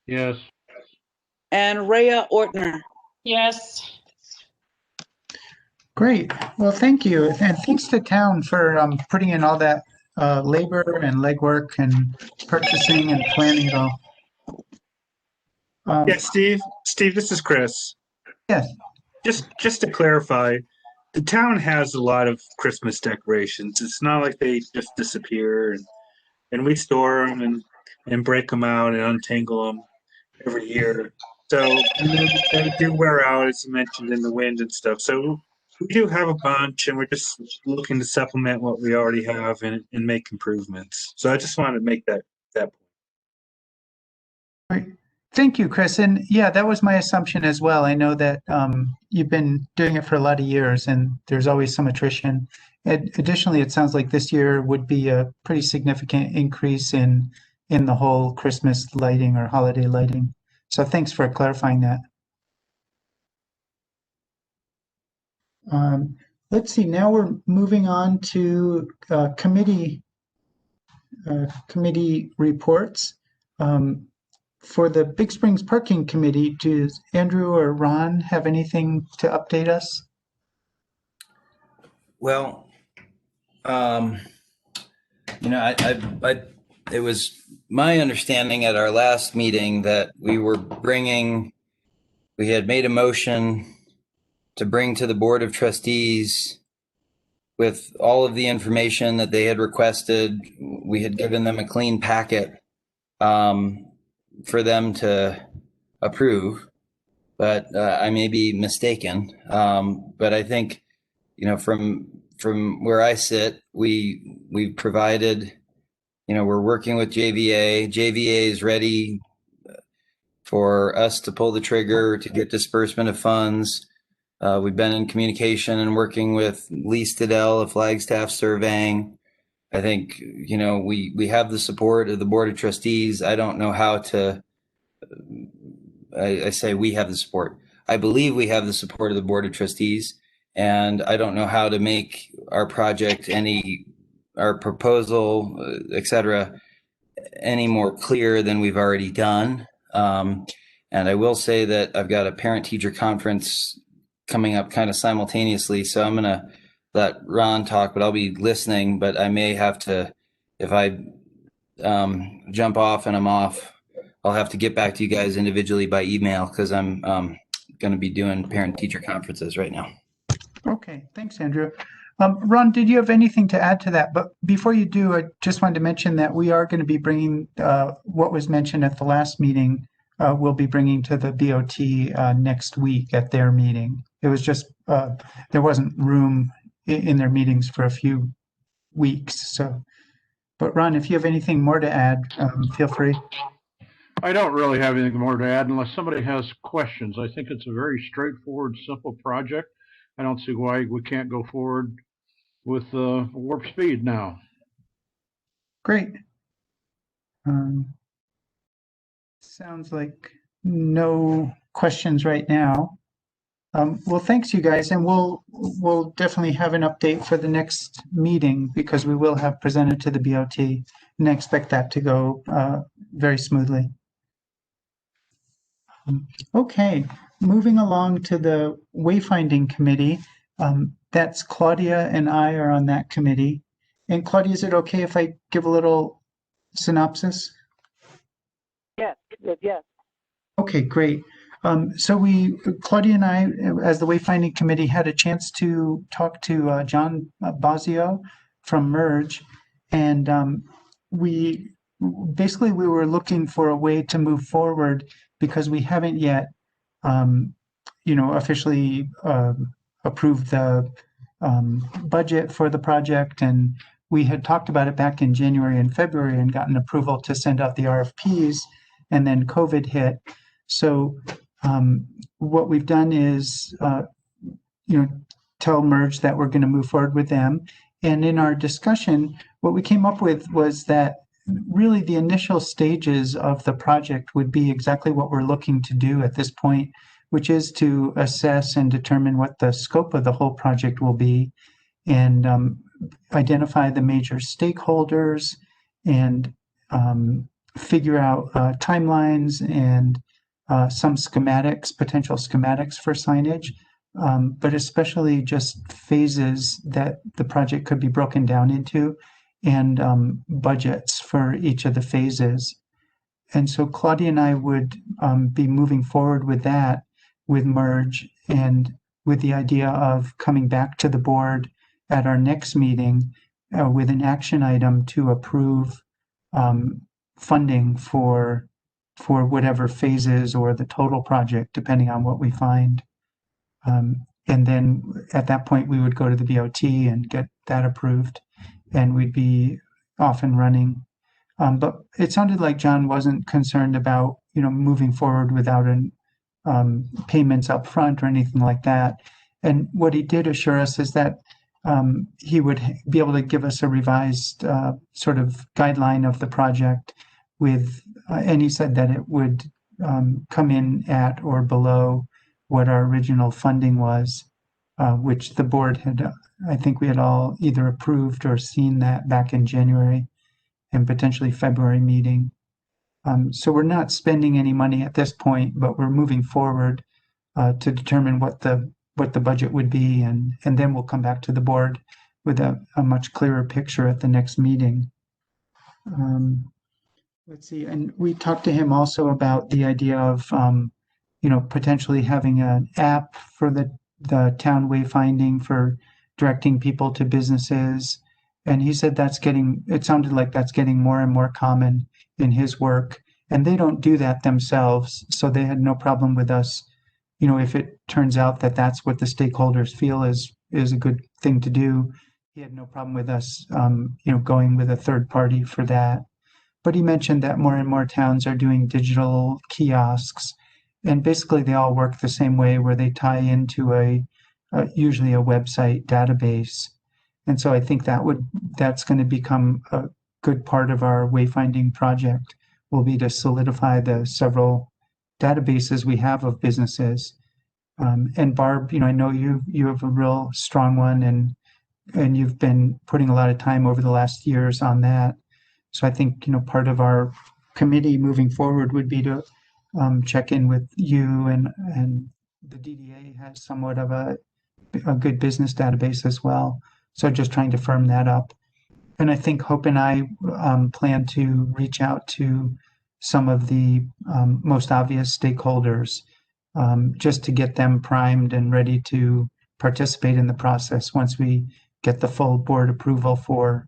Yes. And Rhea Ortner. Yes. Great. Well, thank you. And thanks to town for putting in all that labor and legwork and purchasing and planning it all. Yeah, Steve, this is Chris. Yes. Just to clarify, the town has a lot of Christmas decorations. It's not like they just disappear, and we store them and break them out and untangle them every year. So, and then they do wear out, as you mentioned, in the wind and stuff. So we do have a bunch, and we're just looking to supplement what we already have and make improvements. So I just wanted to make that point. Great. Thank you, Chris. And yeah, that was my assumption as well. I know that you've been doing it for a lot of years, and there's always some attrition. Additionally, it sounds like this year would be a pretty significant increase in the whole Christmas lighting or holiday lighting. So thanks for clarifying that. Let's see, now we're moving on to committee reports. For the Big Springs Parking Committee, does Andrew or Ron have anything to update us? Well, you know, it was my understanding at our last meeting that we had made a motion to bring to the Board of Trustees with all of the information that they had requested. We had given them a clean packet for them to approve, but I may be mistaken. But I think, you know, from where I sit, we provided, you know, we're working with JVA. JVA is ready for us to pull the trigger to get disbursement of funds. We've been in communication and working with Lee Stidell of Flagstaff Surveying. I think, you know, we have the support of the Board of Trustees. I don't know how to, I say we have the support. I believe we have the support of the Board of Trustees, and I don't know how to make our project our proposal, et cetera, any more clear than we've already done. And I will say that I've got a parent-teacher conference coming up kind of simultaneously, so I'm going to let Ron talk, but I'll be listening. But I may have to, if I jump off and I'm off, I'll have to get back to you guys individually by email, because I'm going to be doing parent-teacher conferences right now. Okay, thanks, Andrew. Ron, did you have anything to add to that? But before you do, I just wanted to mention that we are going to be bringing what was mentioned at the last meeting. We'll be bringing to the BOT next week at their meeting. It was just there wasn't room in their meetings for a few weeks. So, but Ron, if you have anything more to add, feel free. I don't really have anything more to add unless somebody has questions. I think it's a very straightforward, simple project. I don't see why we can't go forward with warp speed now. Great. Sounds like no questions right now. Well, thanks, you guys, and we'll definitely have an update for the next meeting, because we will have presented to the BOT, and I expect that to go very smoothly. Okay, moving along to the Wayfinding Committee. That's Claudia and I are on that committee. And Claudia, is it okay if I give a little synopsis? Yes, yes. Okay, great. So Claudia and I, as the Wayfinding Committee, had a chance to talk to John Bosio from Merge, and we were looking for a way to move forward, because we haven't yet, officially approved the budget for the project, and we had talked about it back in January and February and gotten approval to send out the RFPs, and then COVID hit. So what we've done is, tell Merge that we're going to move forward with them. And in our discussion, what we came up with was that really the initial stages of the project would be exactly what we're looking to do at this point, which is to assess and determine what the scope of the whole project will be, and identify the major stakeholders, and figure out timelines and some potential schematics for signage, but especially just phases that the project could be broken down into, and budgets for each of the phases. And so Claudia and I would be moving forward with that with Merge, and with the idea of coming back to the board at our next meeting with an action item to approve funding for for whatever phases or the total project, depending on what we find. And then at that point, we would go to the BOT and get that approved, and we'd be off and running. But it sounded like John wasn't concerned about, moving forward without payments up front or anything like that. And what he did assure us is that he would be able to give us a revised sort of guideline of the project and he said that it would come in at or below what our original funding was, which the board had, I think we had all either approved or seen that back in January and potentially February meeting. So we're not spending any money at this point, but we're moving forward to determine what the budget would be, and then we'll come back to the board with a much clearer picture at the next meeting. Let's see, and we talked to him also about the idea of potentially having an app for the town wayfinding for directing people to businesses. And he said it sounded like that's getting more and more common in his work. And they don't do that themselves, so they had no problem with us. If it turns out that that's what the stakeholders feel is a good thing to do, he had no problem with us, going with a third party for that. But he mentioned that more and more towns are doing digital kiosks, and basically they all work the same way, where they tie into usually a website database. And so I think that's going to become a good part of our wayfinding project, will be to solidify the several databases we have of businesses. And Barb, I know you have a real strong one, and you've been putting a lot of time over the last years on that. So I think, part of our committee moving forward would be to check in with you, and the DDA has somewhat of a good business database as well. So just trying to firm that up. And I think Hope and I plan to reach out to some of the most obvious stakeholders, just to get them primed and ready to participate in the process once we get the full board approval for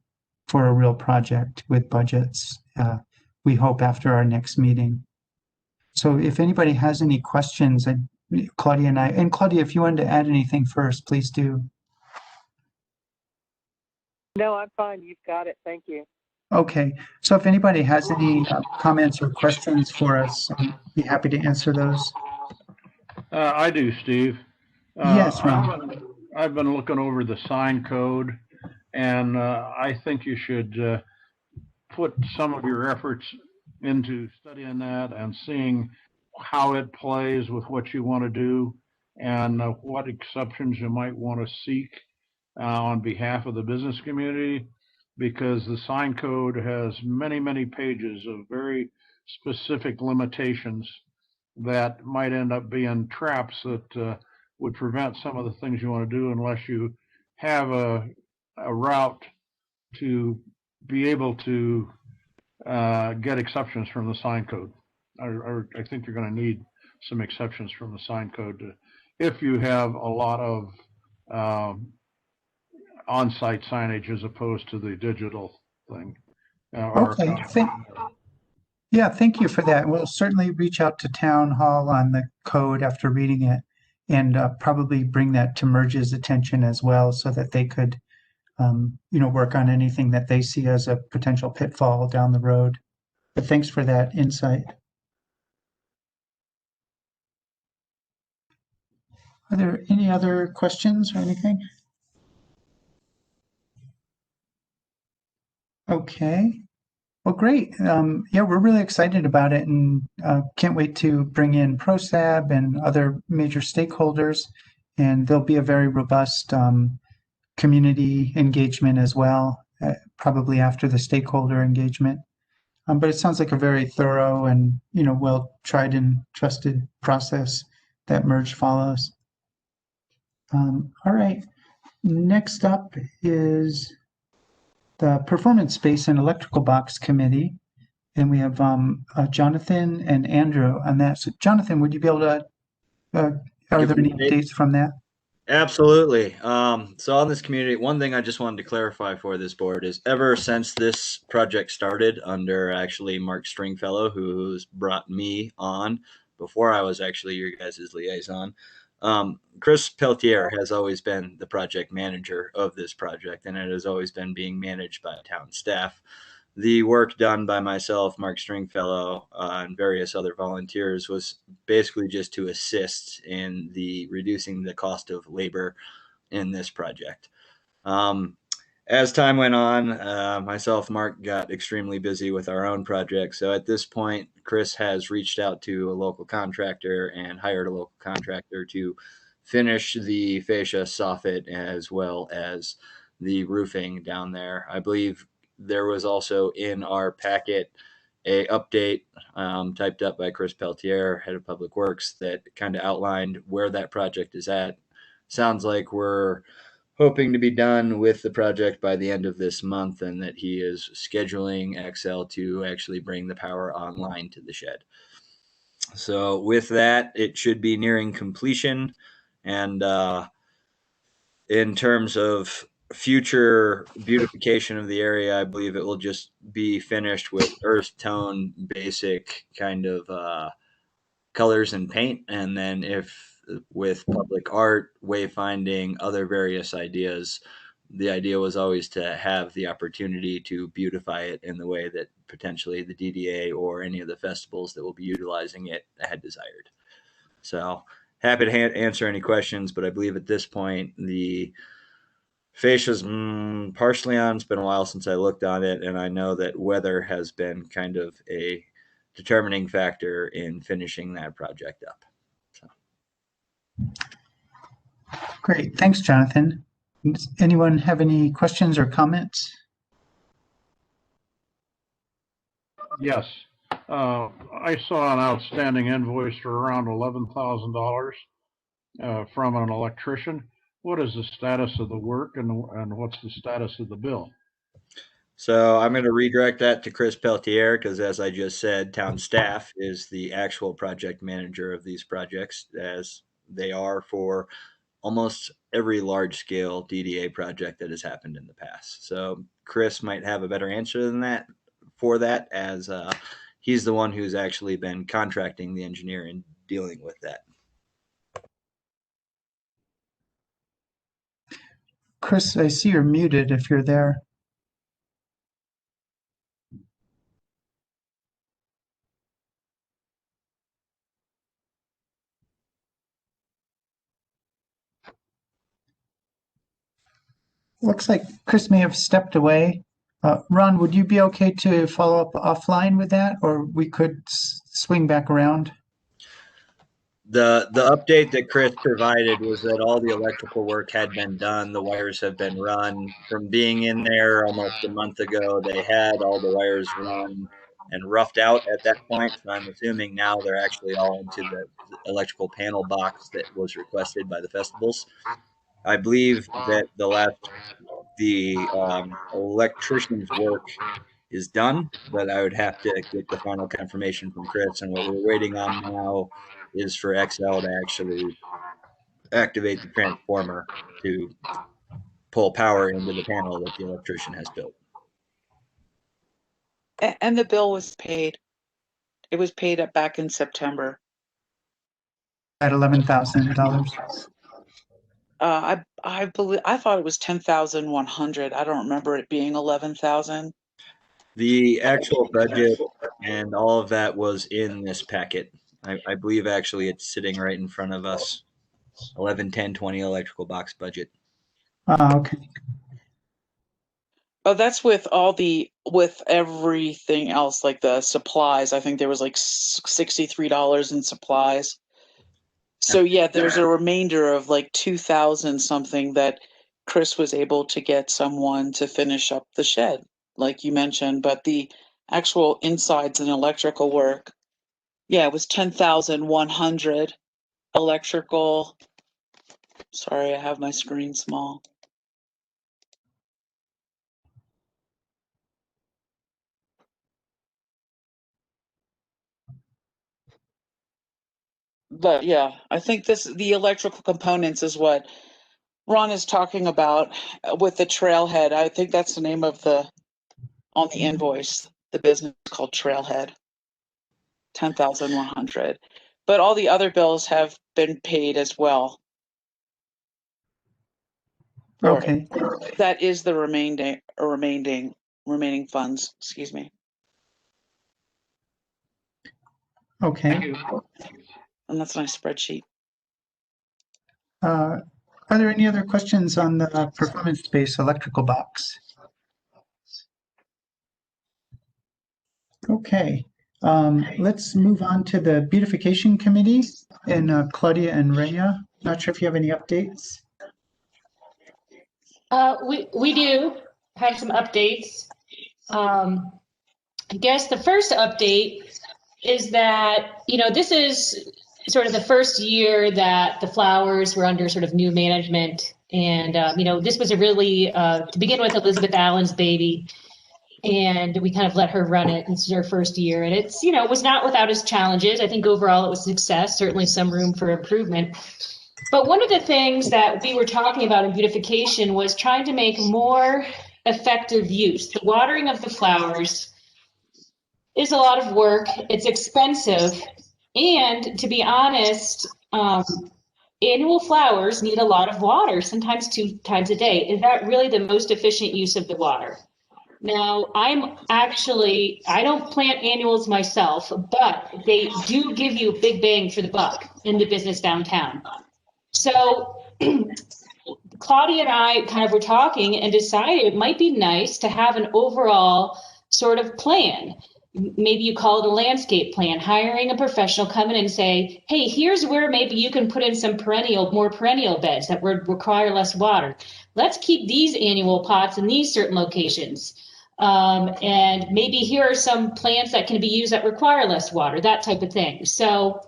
a real project with budgets, we hope after our next meeting. So if anybody has any questions, Claudia, if you wanted to add anything first, please do. No, I'm fine. You've got it. Thank you. Okay, so if anybody has any comments or questions for us, I'd be happy to answer those. I do, Steve. Yes, Ron. I've been looking over the sign code, and I think you should put some of your efforts into studying that and seeing how it plays with what you want to do, and what exceptions you might want to seek on behalf of the business community, because the sign code has many, many pages of very specific limitations that might end up being traps that would prevent some of the things you want to do, unless you have a route to be able to get exceptions from the sign code. I think you're going to need some exceptions from the sign code if you have a lot of on-site signage as opposed to the digital thing. Okay. Thank you for that. We'll certainly reach out to Town Hall on the code after reading it, and probably bring that to Merge's attention as well, so that they could, work on anything that they see as a potential pitfall down the road. But thanks for that insight. Are there any other questions or anything? Okay. Well, great. We're really excited about it, and can't wait to bring in ProSab and other major stakeholders. And there'll be a very robust community engagement as well, probably after the stakeholder engagement. But it sounds like a very thorough and well tried and trusted process that Merge follows. All right. Next up is the Performance Space and Electrical Box Committee, and we have Jonathan and Andrew on that. So Jonathan, would you be able to, are there any updates from that? Absolutely. So on this community, one thing I just wanted to clarify for this board is ever since this project started under actually Mark Stringfellow, who's brought me on before I was actually your guys' liaison, Chris Peltier has always been the project manager of this project, and it has always been being managed by town staff. The work done by myself, Mark Stringfellow, and various other volunteers was basically just to assist in the reducing the cost of labor in this project. As time went on, myself, Mark got extremely busy with our own project. So at this point, Chris has reached out to a local contractor and hired a local contractor to finish the fascia soffit as well as the roofing down there. I believe there was also in our packet a update typed up by Chris Peltier, head of public works, that kind of outlined where that project is at. Sounds like we're hoping to be done with the project by the end of this month, and that he is scheduling Excel to actually bring the power online to the shed. So with that, it should be nearing completion. And in terms of future beautification of the area, I believe it will just be finished with earth tone, basic kind of colors and paint. And then if with public art, wayfinding, other various ideas, the idea was always to have the opportunity to beautify it in the way that potentially the DDA or any of the festivals that will be utilizing it had desired. So happy to answer any questions, but I believe at this point the fascia's partially on. It's been a while since I looked on it, and I know that weather has been kind of a determining factor in finishing that project up. So. Great, thanks, Jonathan. Does anyone have any questions or comments? Yes. I saw an outstanding invoice for around $11,000 from an electrician. What is the status of the work, and what's the status of the bill? So I'm going to redirect that to Chris Peltier, because as I just said, town staff is the actual project manager of these projects, as they are for almost every large scale DDA project that has happened in the past. So Chris might have a better answer than that for that, as he's the one who's actually been contracting the engineer and dealing with that. Chris, I see you're muted if you're there. Looks like Chris may have stepped away. Ron, would you be okay to follow up offline with that, or we could swing back around? The update that Chris provided was that all the electrical work had been done. The wires have been run. From being in there almost a month ago, they had all the wires run and roughed out at that point. So I'm assuming now they're actually all into the electrical panel box that was requested by the festivals. I believe that the electrician's work is done, but I would have to get the final confirmation from Chris. And what we're waiting on now is for XL to actually activate the transformer to pull power into the panel that the electrician has built. And the bill was paid. It was paid up back in September. At $11,000. I believe I thought it was 10,100. I don't remember it being 11,000. The actual budget and all of that was in this packet. I believe actually it's sitting right in front of us. 11, 10, 20 electrical box budget. Okay. Oh, that's with everything else, like the supplies. I think there was like $63 in supplies. So yeah, there's a remainder of like 2,000 something that Chris was able to get someone to finish up the shed, like you mentioned. But the actual insides and electrical work, yeah, it was 10,100 electrical. Sorry, I have my screen small. But yeah, I think the electrical components is what Ron is talking about with the trailhead. I think that's the name of on the invoice, the business called Trailhead, 10,100. But all the other bills have been paid as well. Okay. That is the remaining funds, excuse me. Okay. And that's my spreadsheet. Are there any other questions on the performance-based electrical box? Okay. Let's move on to the Beautification Committee and Claudia and Rhea. Not sure if you have any updates. We do have some updates. I guess the first update is that, this is sort of the first year that the flowers were under sort of new management. And, this was a really, to begin with, Elizabeth Allen's baby. And we kind of let her run it. This is her first year. And it's, it was not without its challenges. I think overall it was a success, certainly some room for improvement. But one of the things that we were talking about in beautification was trying to make more effective use. The watering of the flowers is a lot of work. It's expensive. And to be honest, annual flowers need a lot of water, sometimes 2 times a day. Is that really the most efficient use of the water? Now, I don't plant annuals myself, but they do give you a big bang for the buck in the business downtown. So Claudia and I kind of were talking and decided it might be nice to have an overall sort of plan. Maybe you call it a landscape plan, hiring a professional, come in and say, hey, here's where maybe you can put in some more perennial beds that would require less water. Let's keep these annual pots in these certain locations. And maybe here are some plants that can be used that require less water, that type of thing. So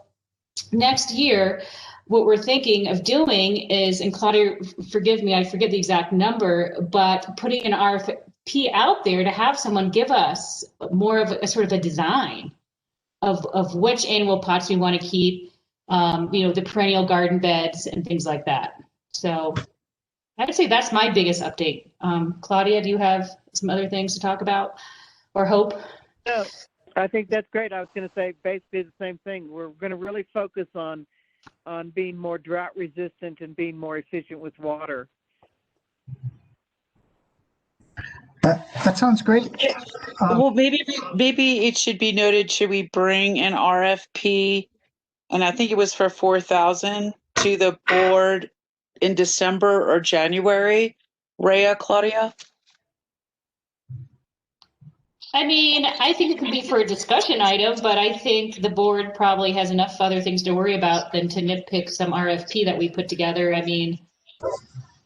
next year, what we're thinking of doing is, and Claudia, forgive me, I forget the exact number, but putting an RFP out there to have someone give us more of a sort of a design of which annual pots we want to keep, the perennial garden beds and things like that. So I would say that's my biggest update. Claudia, do you have some other things to talk about or Hope? No, I think that's great. I was going to say basically the same thing. We're going to really focus on being more drought resistant and being more efficient with water. That sounds great. Well, maybe it should be noted, should we bring an RFP, and I think it was for 4,000 to the board in December or January? Rhea, Claudia? I mean, I think it could be for a discussion item, but I think the board probably has enough other things to worry about than to nitpick some RFP that we put together. I mean,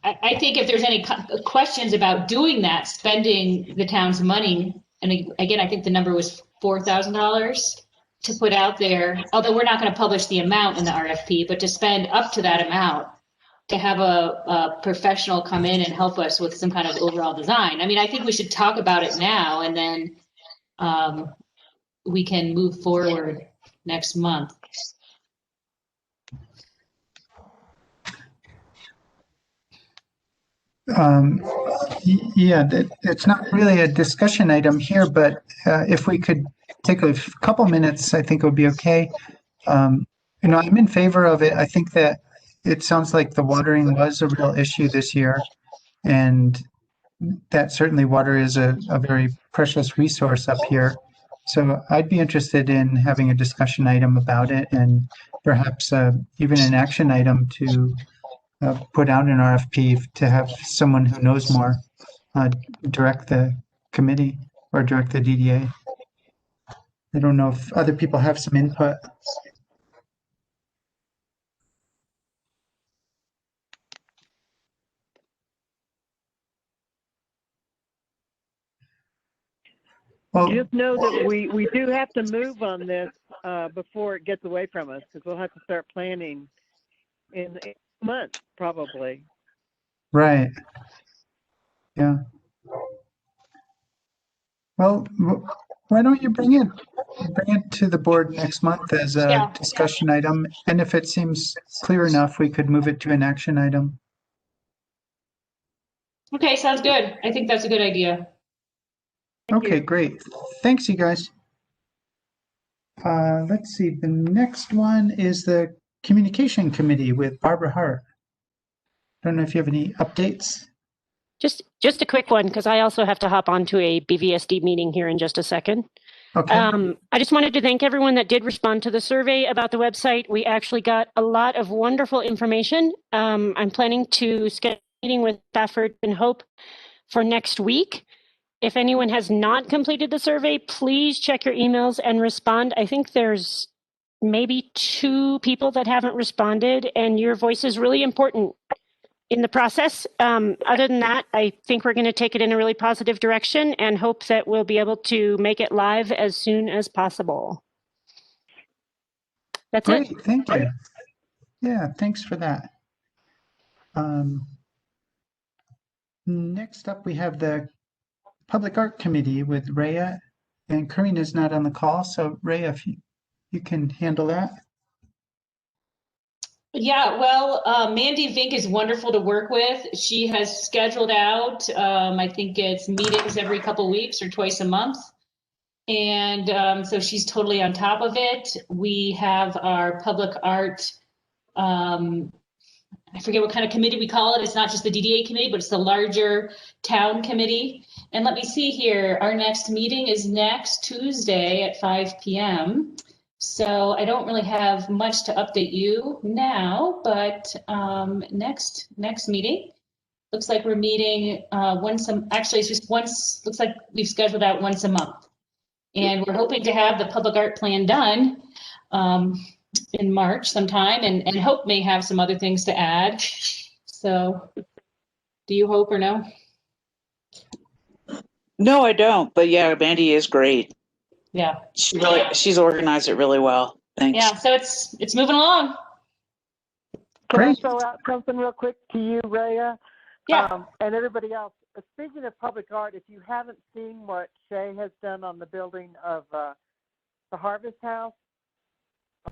I think if there's any questions about doing that, spending the town's money, and again, I think the number was $4,000 to put out there, although we're not going to publish the amount in the RFP, but to spend up to that amount to have a professional come in and help us with some kind of overall design. I mean, I think we should talk about it now, and then we can move forward next month. Yeah, it's not really a discussion item here, but if we could take a couple minutes, I think it would be okay. I'm in favor of it. I think that it sounds like the watering was a real issue this year, and that certainly water is a very precious resource up here. So I'd be interested in having a discussion item about it, and perhaps even an action item to put out an RFP to have someone who knows more direct the committee or direct the DDA. I don't know if other people have some input. Well, just know that we do have to move on this before it gets away from us, because we'll have to start planning in a month, probably. Right. Yeah. Well, why don't you bring it to the board next month as a discussion item, and if it seems clear enough, we could move it to an action item. Okay, sounds good. I think that's a good idea. Okay, great. Thanks, you guys. Let's see. The next one is the Communication Committee with Barbara Hart. Don't know if you have any updates. Just a quick one, because I also have to hop onto a BVSD meeting here in just a second. Okay. I just wanted to thank everyone that did respond to the survey about the website. We actually got a lot of wonderful information. I'm planning to schedule a meeting with Stafford and Hope for next week. If anyone has not completed the survey, please check your emails and respond. I think there's maybe 2 people that haven't responded, and your voice is really important in the process. Other than that, I think we're going to take it in a really positive direction and hope that we'll be able to make it live as soon as possible. That's Great, it. thank you. Yeah, thanks for that. Next up, we have the Public Art Committee with Rhea, and Karina's not on the call, so Rhea, if you can handle that. Yeah, well, Mandy Vink is wonderful to work with. She has scheduled out, I think it's meetings every couple weeks or twice a month. And so she's totally on top of it. We have our public art, I forget what kind of committee we call it. It's not just the DDA committee, but it's the larger town committee. And let me see here. Our next meeting is next Tuesday at 5 p.m. So I don't really have much to update you now, but next meeting looks like we're meeting actually it's just once, looks like we've scheduled out once a month. And we're hoping to have the public art plan done in March sometime, and Hope may have some other things to add. So do you, Hope, or no? No, I don't. But yeah, Mandy is great. Yeah. She's organized it really well. Thanks. Yeah, so it's moving along. Can I throw out something real quick to you, Rhea? Yeah. And everybody else. Speaking of public art, if you haven't seen what Shay has done on the building of the Harvest House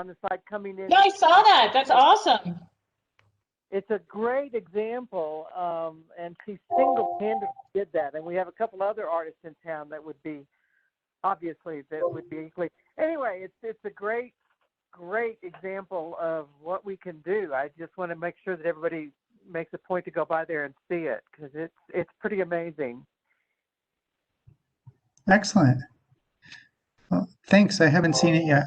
on the side coming in. Yeah, I saw that. That's awesome. It's a great example, and she single-handedly did that. And we have a couple other artists in town that would be, obviously, that would be equally. Anyway, it's a great example of what we can do. I just want to make sure that everybody makes a point to go by there and see it, because it's pretty amazing. Excellent. Well, thanks. I haven't seen it yet.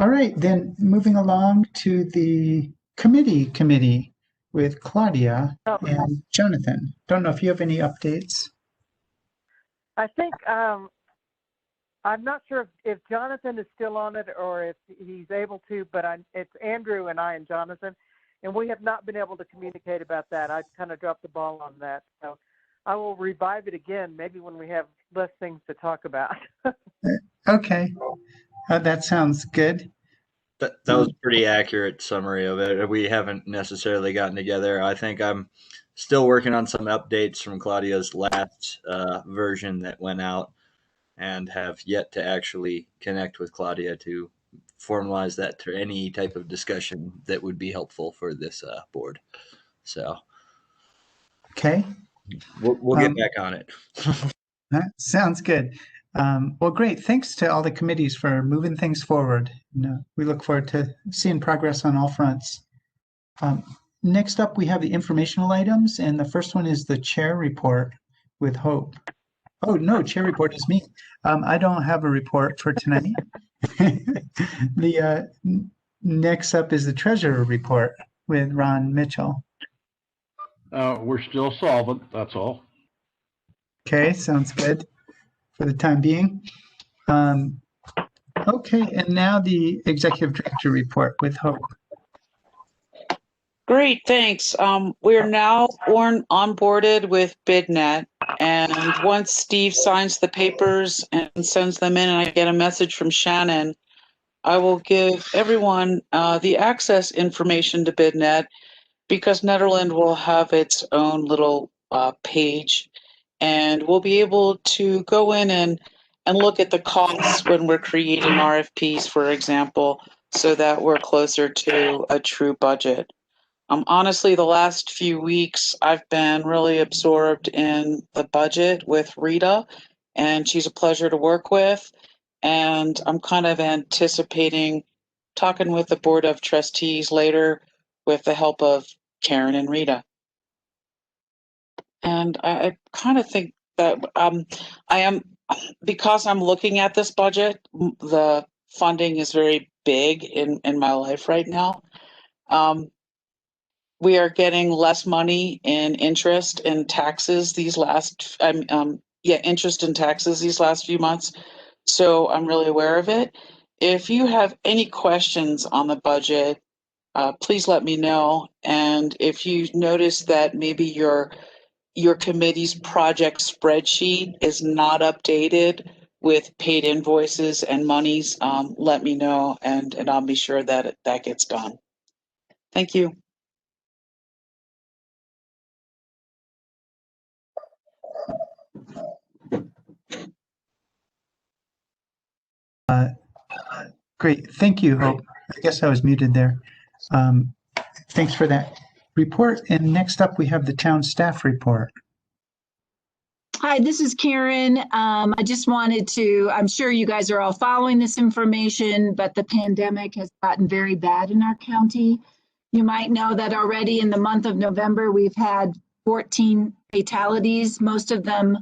All right, then moving along to the committee with Claudia and Jonathan. Don't know if you have any updates. I think I'm not sure if Jonathan is still on it or if he's able to, but it's Andrew and I and Jonathan, and we have not been able to communicate about that. I kind of dropped the ball on that. So I will revive it again, maybe when we have less things to talk about. Okay, that sounds good. That was a pretty accurate summary of it. We haven't necessarily gotten together. I think I'm still working on some updates from Claudia's last version that went out, and have yet to actually connect with Claudia to formalize that to any type of discussion that would be helpful for this board. So, okay, we'll get back on it. That sounds good. Well, great. Thanks to all the committees for moving things forward. We look forward to seeing progress on all fronts. Next up, we have the informational items, and the first one is the chair report with Hope. Oh, no, chair report is me. I don't have a report for tonight. The next up is the treasurer report with Ron Mitchell. We're still solvent, that's all. Okay, sounds good for the time being. Okay, and now the executive director report with Hope. Great, thanks. We're now onboarded with BidNet, and once Steve signs the papers and sends them in and I get a message from Shannon, I will give everyone the access information to BidNet, because Nederland will have its own little page, and we'll be able to go in and look at the costs when we're creating RFPs, for example, so that we're closer to a true budget. Honestly, the last few weeks, I've been really absorbed in the budget with Rita, and she's a pleasure to work with. And I'm kind of anticipating talking with the Board of Trustees later with the help of Karen and Rita. And I kind of think that I am, because I'm looking at this budget, the funding is very big in my life right now. We are getting less money in interest and taxes these last, interest and taxes these last few months. So I'm really aware of it. If you have any questions on the budget, please let me know. And if you notice that maybe your committee's project spreadsheet is not updated with paid invoices and monies, let me know, and I'll be sure that that gets done. Thank you. Great, thank you, Hope. I guess I was muted there. Thanks for that report. And next up, we have the town staff report. Hi, this is Karen. I just wanted to, I'm sure you guys are all following this information, but the pandemic has gotten very bad in our county. You might know that already in the month of November, we've had 14 fatalities. Most of them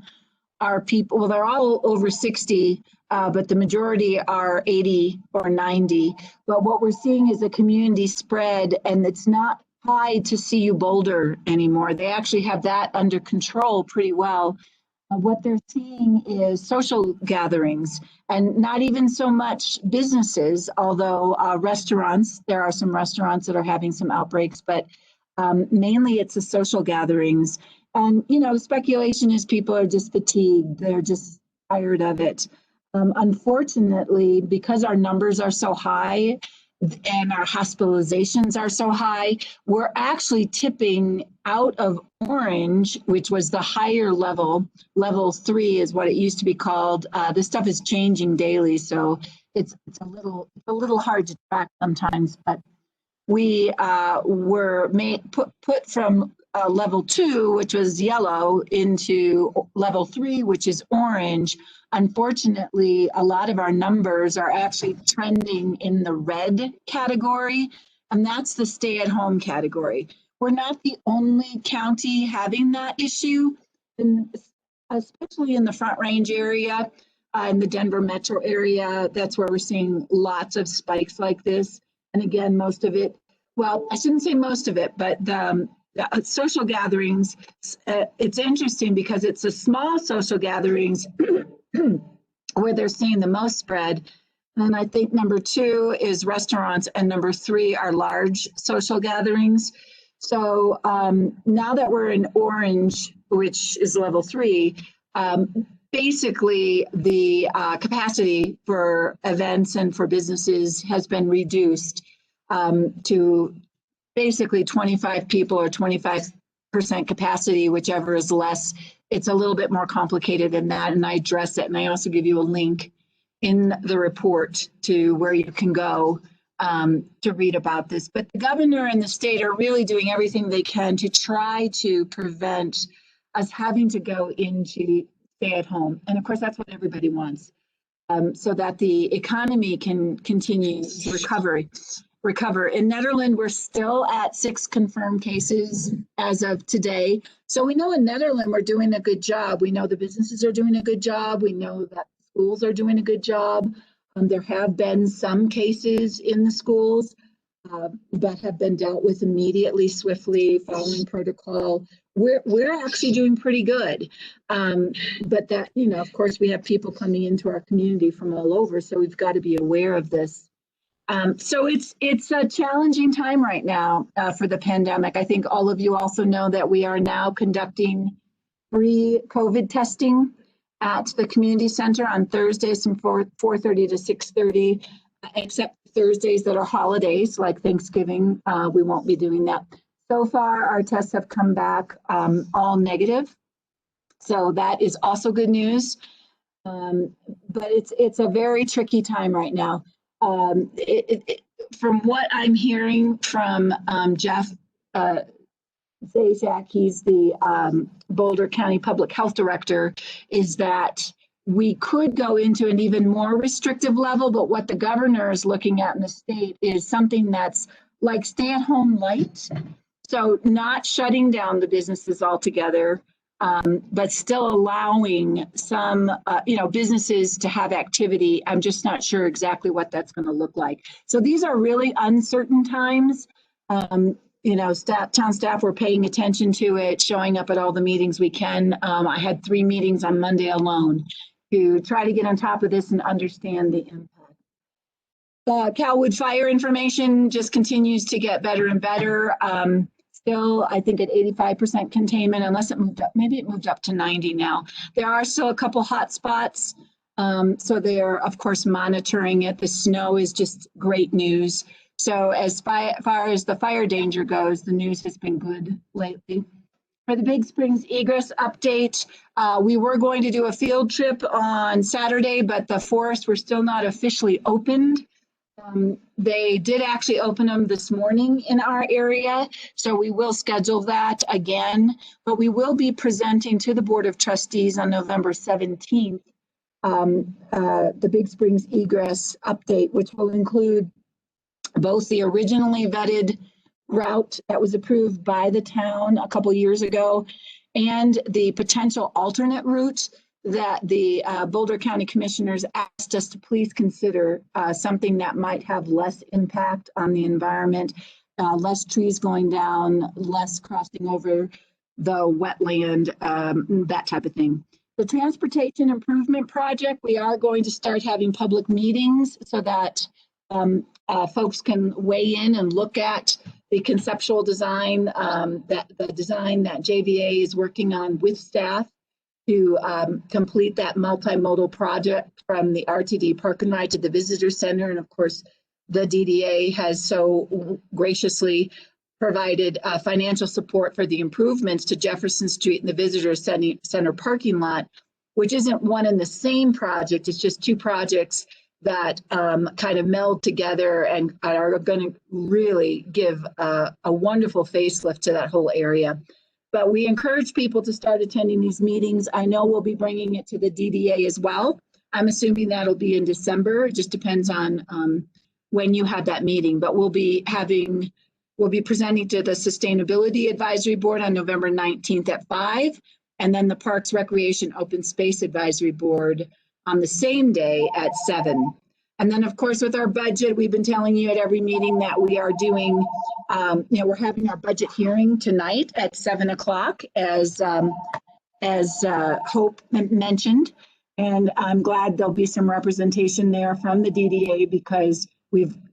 are people, well, they're all over 60, but the majority are 80 or 90. But what we're seeing is a community spread, and it's not tied to CU Boulder anymore. They actually have that under control pretty well. What they're seeing is social gatherings, and not even so much businesses, although restaurants, there are some restaurants that are having some outbreaks, but mainly it's the social gatherings. And, you know, speculation is people are just fatigued. They're just tired of it. Unfortunately, because our numbers are so high and our hospitalizations are so high, we're actually tipping out of orange, which was the higher level. Level 3 is what it used to be called. This stuff is changing daily, so it's a little hard to track sometimes. But we were put from level 2, which was yellow, into level 3, which is orange. Unfortunately, a lot of our numbers are actually trending in the red category, and that's the stay-at-home category. We're not the only county having that issue, and especially in the Front Range area, in the Denver metro area. That's where we're seeing lots of spikes like this. And again, most of it, well, I shouldn't say most of it, but the social gatherings, it's interesting because it's the small social gatherings where they're seeing the most spread. And I think number 2 is restaurants, and number 3 are large social gatherings. So now that we're in orange, which is level 3, basically the capacity for events and for businesses has been reduced to basically 25 people or 25% capacity, whichever is less. It's a little bit more complicated than that, and I address it. And I also give you a link in the report to where you can go to read about this. But the governor and the state are really doing everything they can to try to prevent us having to go into stay at home. And of course, that's what everybody wants, so that the economy can continue to recover. In Nederland, we're still at 6 confirmed cases as of today. So we know in Nederland, we're doing a good job. We know the businesses are doing a good job. We know that schools are doing a good job. There have been some cases in the schools that have been dealt with immediately, swiftly, following protocol. We're actually doing pretty good. But that, you know, of course, we have people coming into our community from all over, so we've got to be aware of this. So it's a challenging time right now for the pandemic. I think all of you also know that we are now conducting free COVID testing at the community center on Thursdays from 4:30 to 6:30, except Thursdays that are holidays like Thanksgiving. We won't be doing that. So far, our tests have come back all negative. So that is also good news. But it's a very tricky time right now. From what I'm hearing from Jeff Zajac, he's the Boulder County Public Health Director, is that we could go into an even more restrictive level, but what the governor is looking at in the state is something that's like stay-at-home light. So not shutting down the businesses altogether, but still allowing some, businesses to have activity. I'm just not sure exactly what that's going to look like. So these are really uncertain times. Town staff were paying attention to it, showing up at all the meetings we can. I had 3 meetings on Monday alone to try to get on top of this and understand the impact. Calwood fire information just continues to get better and better. Still, I think at 85% containment, unless it moved up, maybe it moved up to 90 now. There are still a couple hot spots. So they are, of course, monitoring it. The snow is just great news. So as far as the fire danger goes, the news has been good lately. For the Big Springs Egress update, we were going to do a field trip on Saturday, but the forests were still not officially opened. They did actually open them this morning in our area, so we will schedule that again, but we will be presenting to the Board of Trustees on November 17th, the Big Springs Egress update, which will include both the originally vetted route that was approved by the town a couple years ago and the potential alternate route that the Boulder County Commissioners asked us to please consider, something that might have less impact on the environment, less trees going down, less crossing over the wetland, that type of thing. The Transportation Improvement Project, we are going to start having public meetings so that folks can weigh in and look at the conceptual design, the design that JVA is working on with staff to complete that multimodal project from the RTD Park and Ride to the Visitor Center. And of course, the DDA has so graciously provided financial support for the improvements to Jefferson Street and the Visitor Center parking lot, which isn't one and the same project. It's just 2 projects that kind of meld together and are going to really give a wonderful facelift to that whole area. But we encourage people to start attending these meetings. I know we'll be bringing it to the DDA as well. I'm assuming that'll be in December. It just depends on when you have that meeting. But we'll be presenting to the Sustainability Advisory Board on November 19th at 5, and then the Parks, Recreation, Open Space Advisory Board on the same day at 7. And then, of course, with our budget, we've been telling you at every meeting that we are doing, we're having our budget hearing tonight at 7 o'clock, as Hope mentioned. And I'm glad there'll be some representation there from the DDA, because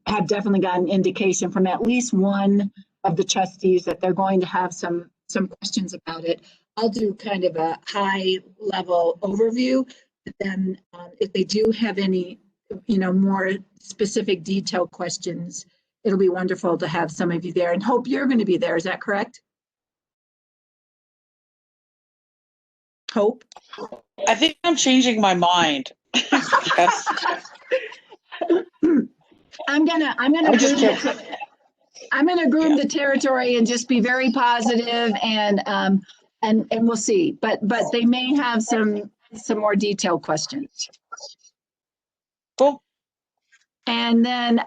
have definitely gotten indication from at least one of the trustees that they're going to have some questions about it. I'll do kind of a high level overview, but then if they do have any more specific detailed questions, it'll be wonderful to have some of you there. And Hope, you're going to be there. Is that correct? Hope? I think I'm changing my mind. Yes. I'm gonna groom the territory and just be very positive, and we'll see. But they may have some more detailed questions. Cool. And then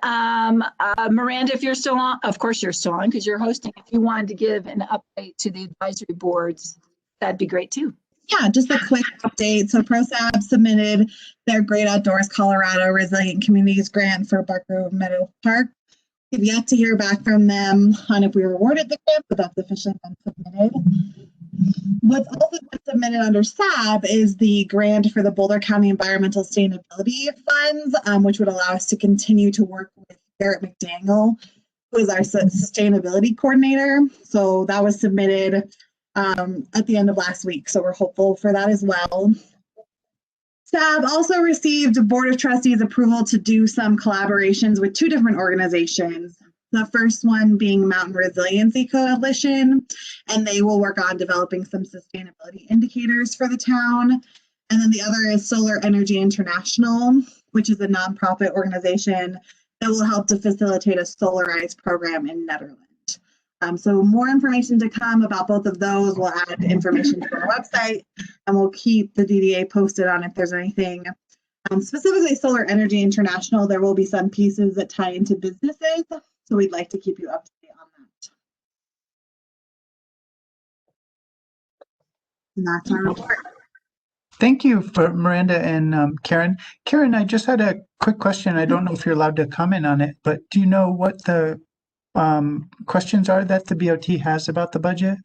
Miranda, if you're still on, of course you're still on because you're hosting. If you wanted to give an update to the advisory boards, that'd be great too. Yeah, just a quick update. So ProSab submitted their Great Outdoors Colorado Resilient Communities Grant for Barker Meadow Park. We've yet to hear back from them on if we were awarded the grant, but that's officially been submitted. What's also been submitted under SAB is the grant for the Boulder County Environmental Sustainability Funds, which would allow us to continue to work with Garrett McDaniel, who is our sustainability coordinator. So that was submitted at the end of last week. So we're hopeful for that as well. SAB also received Board of Trustees approval to do some collaborations with 2 different organizations. The first one being Mountain Resiliency Coalition, and they will work on developing some sustainability indicators for the town. And then the other is Solar Energy International, which is a nonprofit organization that will help to facilitate a solarized program in Nederland. So more information to come about both of those. We'll add information to our website, and we'll keep the DDA posted on if there's anything. Specifically Solar Energy International, there will be some pieces that tie into businesses, so we'd like to keep you up to date on that. And that's our report. Thank you for Miranda and Karen. Karen, I just had a quick question. I don't know if you're allowed to comment on it, but do you know what the questions are that the BOT has about the budget?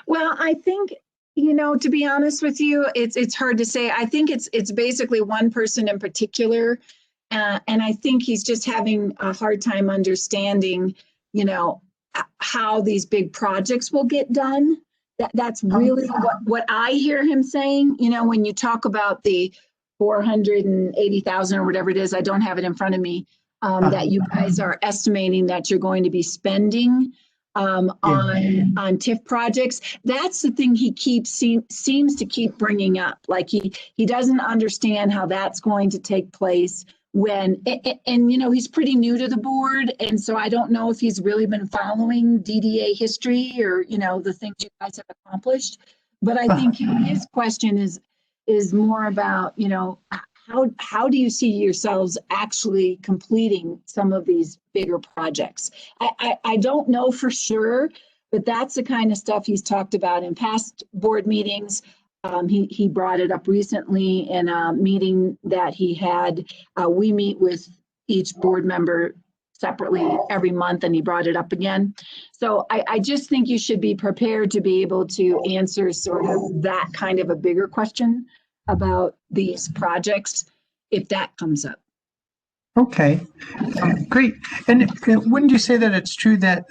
Well, I think, to be honest with you, it's hard to say. I think it's basically one person in particular, and I think he's just having a hard time understanding, how these big projects will get done. That's really what I hear him saying. When you talk about the 480,000 or whatever it is, I don't have it in front of me, that you guys are estimating that you're going to be spending on TIF projects. That's the thing he seems to keep bringing up. Like he doesn't understand how that's going to take place when, and he's pretty new to the board. And so I don't know if he's really been following DDA history or, the things you guys have accomplished. But I think his question is more about, how do you see yourselves actually completing some of these bigger projects? I don't know for sure, but that's the kind of stuff he's talked about in past board meetings. He brought it up recently in a meeting that he had. We meet with each board member separately every month, and he brought it up again. So I just think you should be prepared to be able to answer sort of that kind of a bigger question about these projects if that comes up. Okay, great. And wouldn't you say that it's true that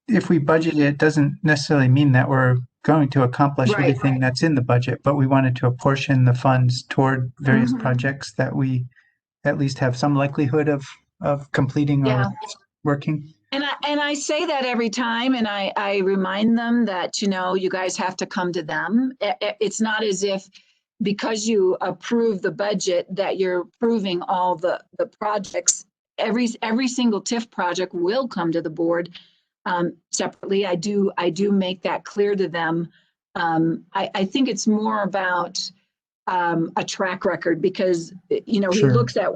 if we budget it doesn't necessarily mean that we're going to accomplish everything that's in the budget, but we wanted to apportion the funds toward various projects that we at least have some likelihood of completing or working? And I say that every time, and I remind them that, you guys have to come to them. It's not as if because you approve the budget that you're approving all the projects. Every single TIF project will come to the board separately. I do make that clear to them. I think it's more about a track record because, he looks at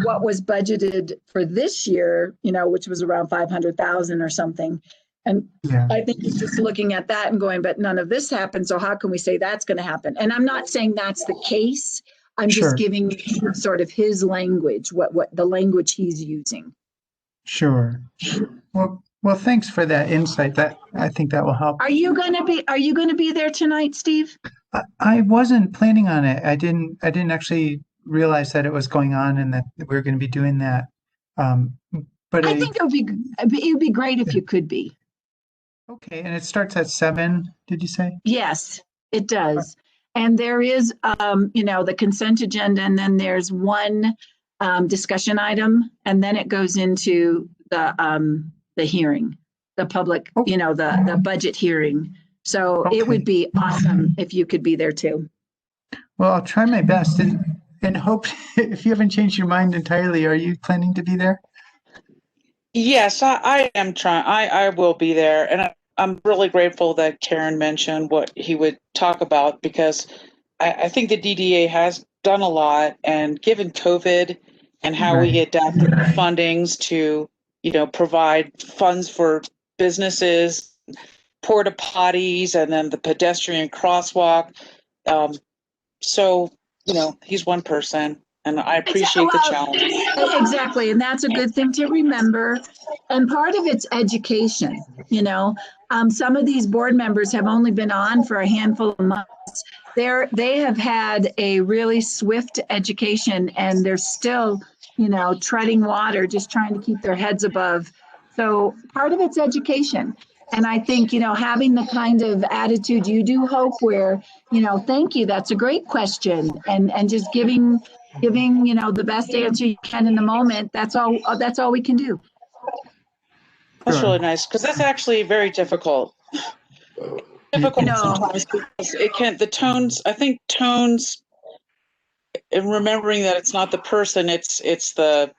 what was budgeted for this year, which was around 500,000 or something. And I think he's just looking at that and going, but none of this happened. So how can we say that's going to happen? And I'm not saying that's the case. I'm just giving sort of his language, what the language he's using. Sure. Well, thanks for that insight. That I think that will help. Are you going to be there tonight, Steve? I wasn't planning on it. I didn't actually realize that it was going on and that we were going to be doing that. But I think it would be great if you could be. Okay, and it starts at 7, did you say? Yes, it does. And there is, the consent agenda, and then there's one discussion item, and then it goes into the hearing, the public, the budget hearing. So it would be awesome if you could be there too. Well, I'll try my best and hope if you haven't changed your mind entirely, are you planning to be there? Yes, I am trying. I will be there. And I'm really grateful that Karen mentioned what he would talk about because I think the DDA has done a lot, and given COVID and how we adapted our fundings to, provide funds for businesses, porta potties, and then the pedestrian crosswalk. So, he's one person. And I appreciate the challenge. Exactly. And that's a good thing to remember. And part of it's education. Some of these board members have only been on for a handful of months. They have had a really swift education, and they're still, treading water, just trying to keep their heads above. So part of it's education. And I think, having the kind of attitude you do, Hope, where, thank you, that's a great question. And just giving, the best answer you can in the moment. That's all we can do. That's really nice, because that's actually very difficult. Sometimes because I think tones, and remembering that it's not the person, it's the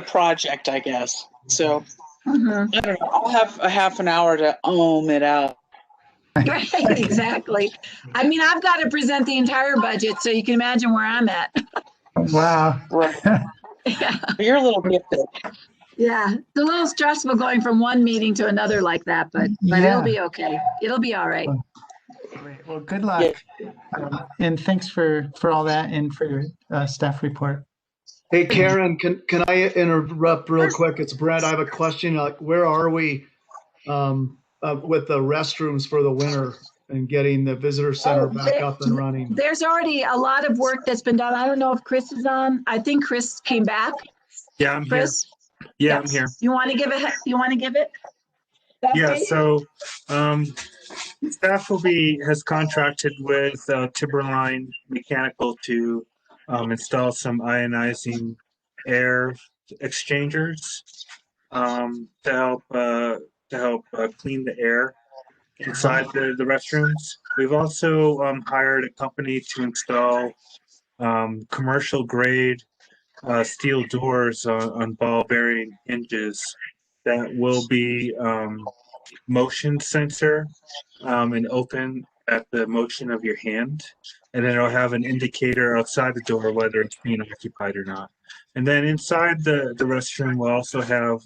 project, I guess. So Mhm. I don't know. I'll have a half an hour to ohm it out. Right, exactly. I mean, I've got to present the entire budget, so you can imagine where I'm at. Wow. Right. Yeah, You're a little gifted. yeah. It's a little stressful going from one meeting to another like that, but Yeah. it'll be okay. It'll be all right. Great. Well, good luck. And thanks for all that and for your staff report. Hey, Karen, can I interrupt real quick? It's Brent. I have a question. Like, where are we with the restrooms for the winter and getting the visitor center back up and running? There's already a lot of work that's been done. I don't know if Chris is on. I think Chris came back. Yeah, I'm Chris? here. Yeah, I'm here. You want to give it? Yeah, so staff has contracted with Timberline Mechanical to install some ionizing air exchangers to help clean the air inside the restrooms. We've also hired a company to install commercial grade steel doors on ball bearing hinges that will be motion sensor and open at the motion of your hand, and then it'll have an indicator outside the door whether it's being occupied or not. And then inside the restroom we'll also have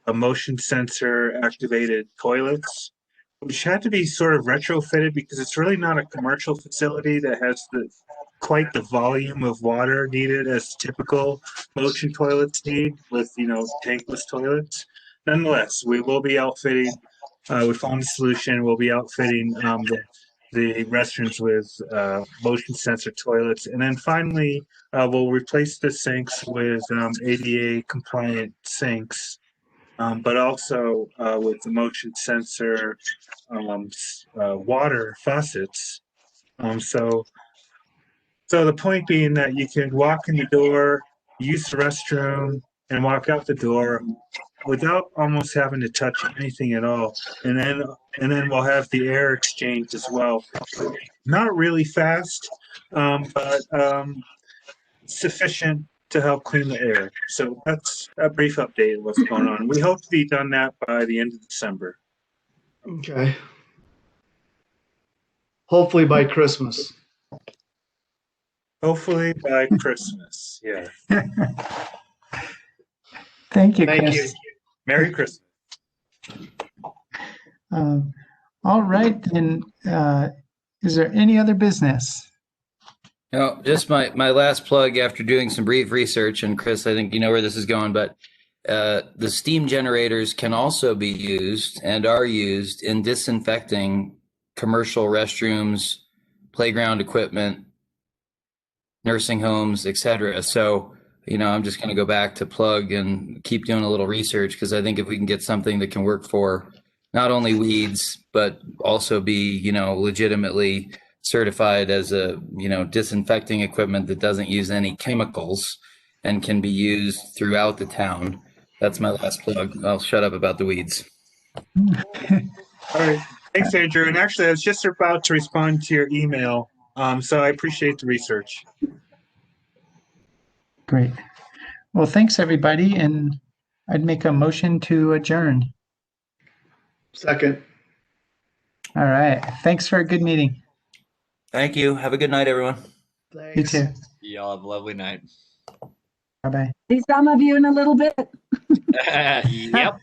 a motion sensor activated toilets, which had to be sort of retrofitted because it's really not a commercial facility that has quite the volume of water needed as typical motion toilets need with, tankless toilets. Nonetheless, we will be outfitting, we found a solution, we'll be outfitting the restrooms with motion sensor toilets. And then finally, we'll replace the sinks with ADA compliant sinks, but also with the motion sensor water faucets. So the point being that you can walk in the door, use the restroom, and walk out the door without almost having to touch anything at all. And then we'll have the air exchange as well. Not really fast, but sufficient to help clean the air. So that's a brief update of what's going on. We hope to be done that by the end of December. Okay. Hopefully by Christmas. Hopefully by Christmas. Yeah. Thank you, Thank Chris. you. Merry Christmas. All right, then, is there any other business? No, just my last plug after doing some brief research, and Chris, I think you know where this is going, but the steam generators can also be used and are used in disinfecting commercial restrooms, playground equipment, nursing homes, etc. So, I'm just going to go back to plug and keep doing a little research, because I think if we can get something that can work for not only weeds, but also be, legitimately certified as a, disinfecting equipment that doesn't use any chemicals and can be used throughout the town. That's my last plug. I'll shut up about the weeds. All right. Thanks, Andrew. And actually, I was just about to respond to your email. So I appreciate the research. Great. Well, thanks, everybody. And I'd make a motion to adjourn. Second. All right. Thanks for a good meeting. Thank you. Have a good night, everyone. Thanks. You too. Y'all have a lovely night. Bye-bye. See some of you in a little bit. Yep.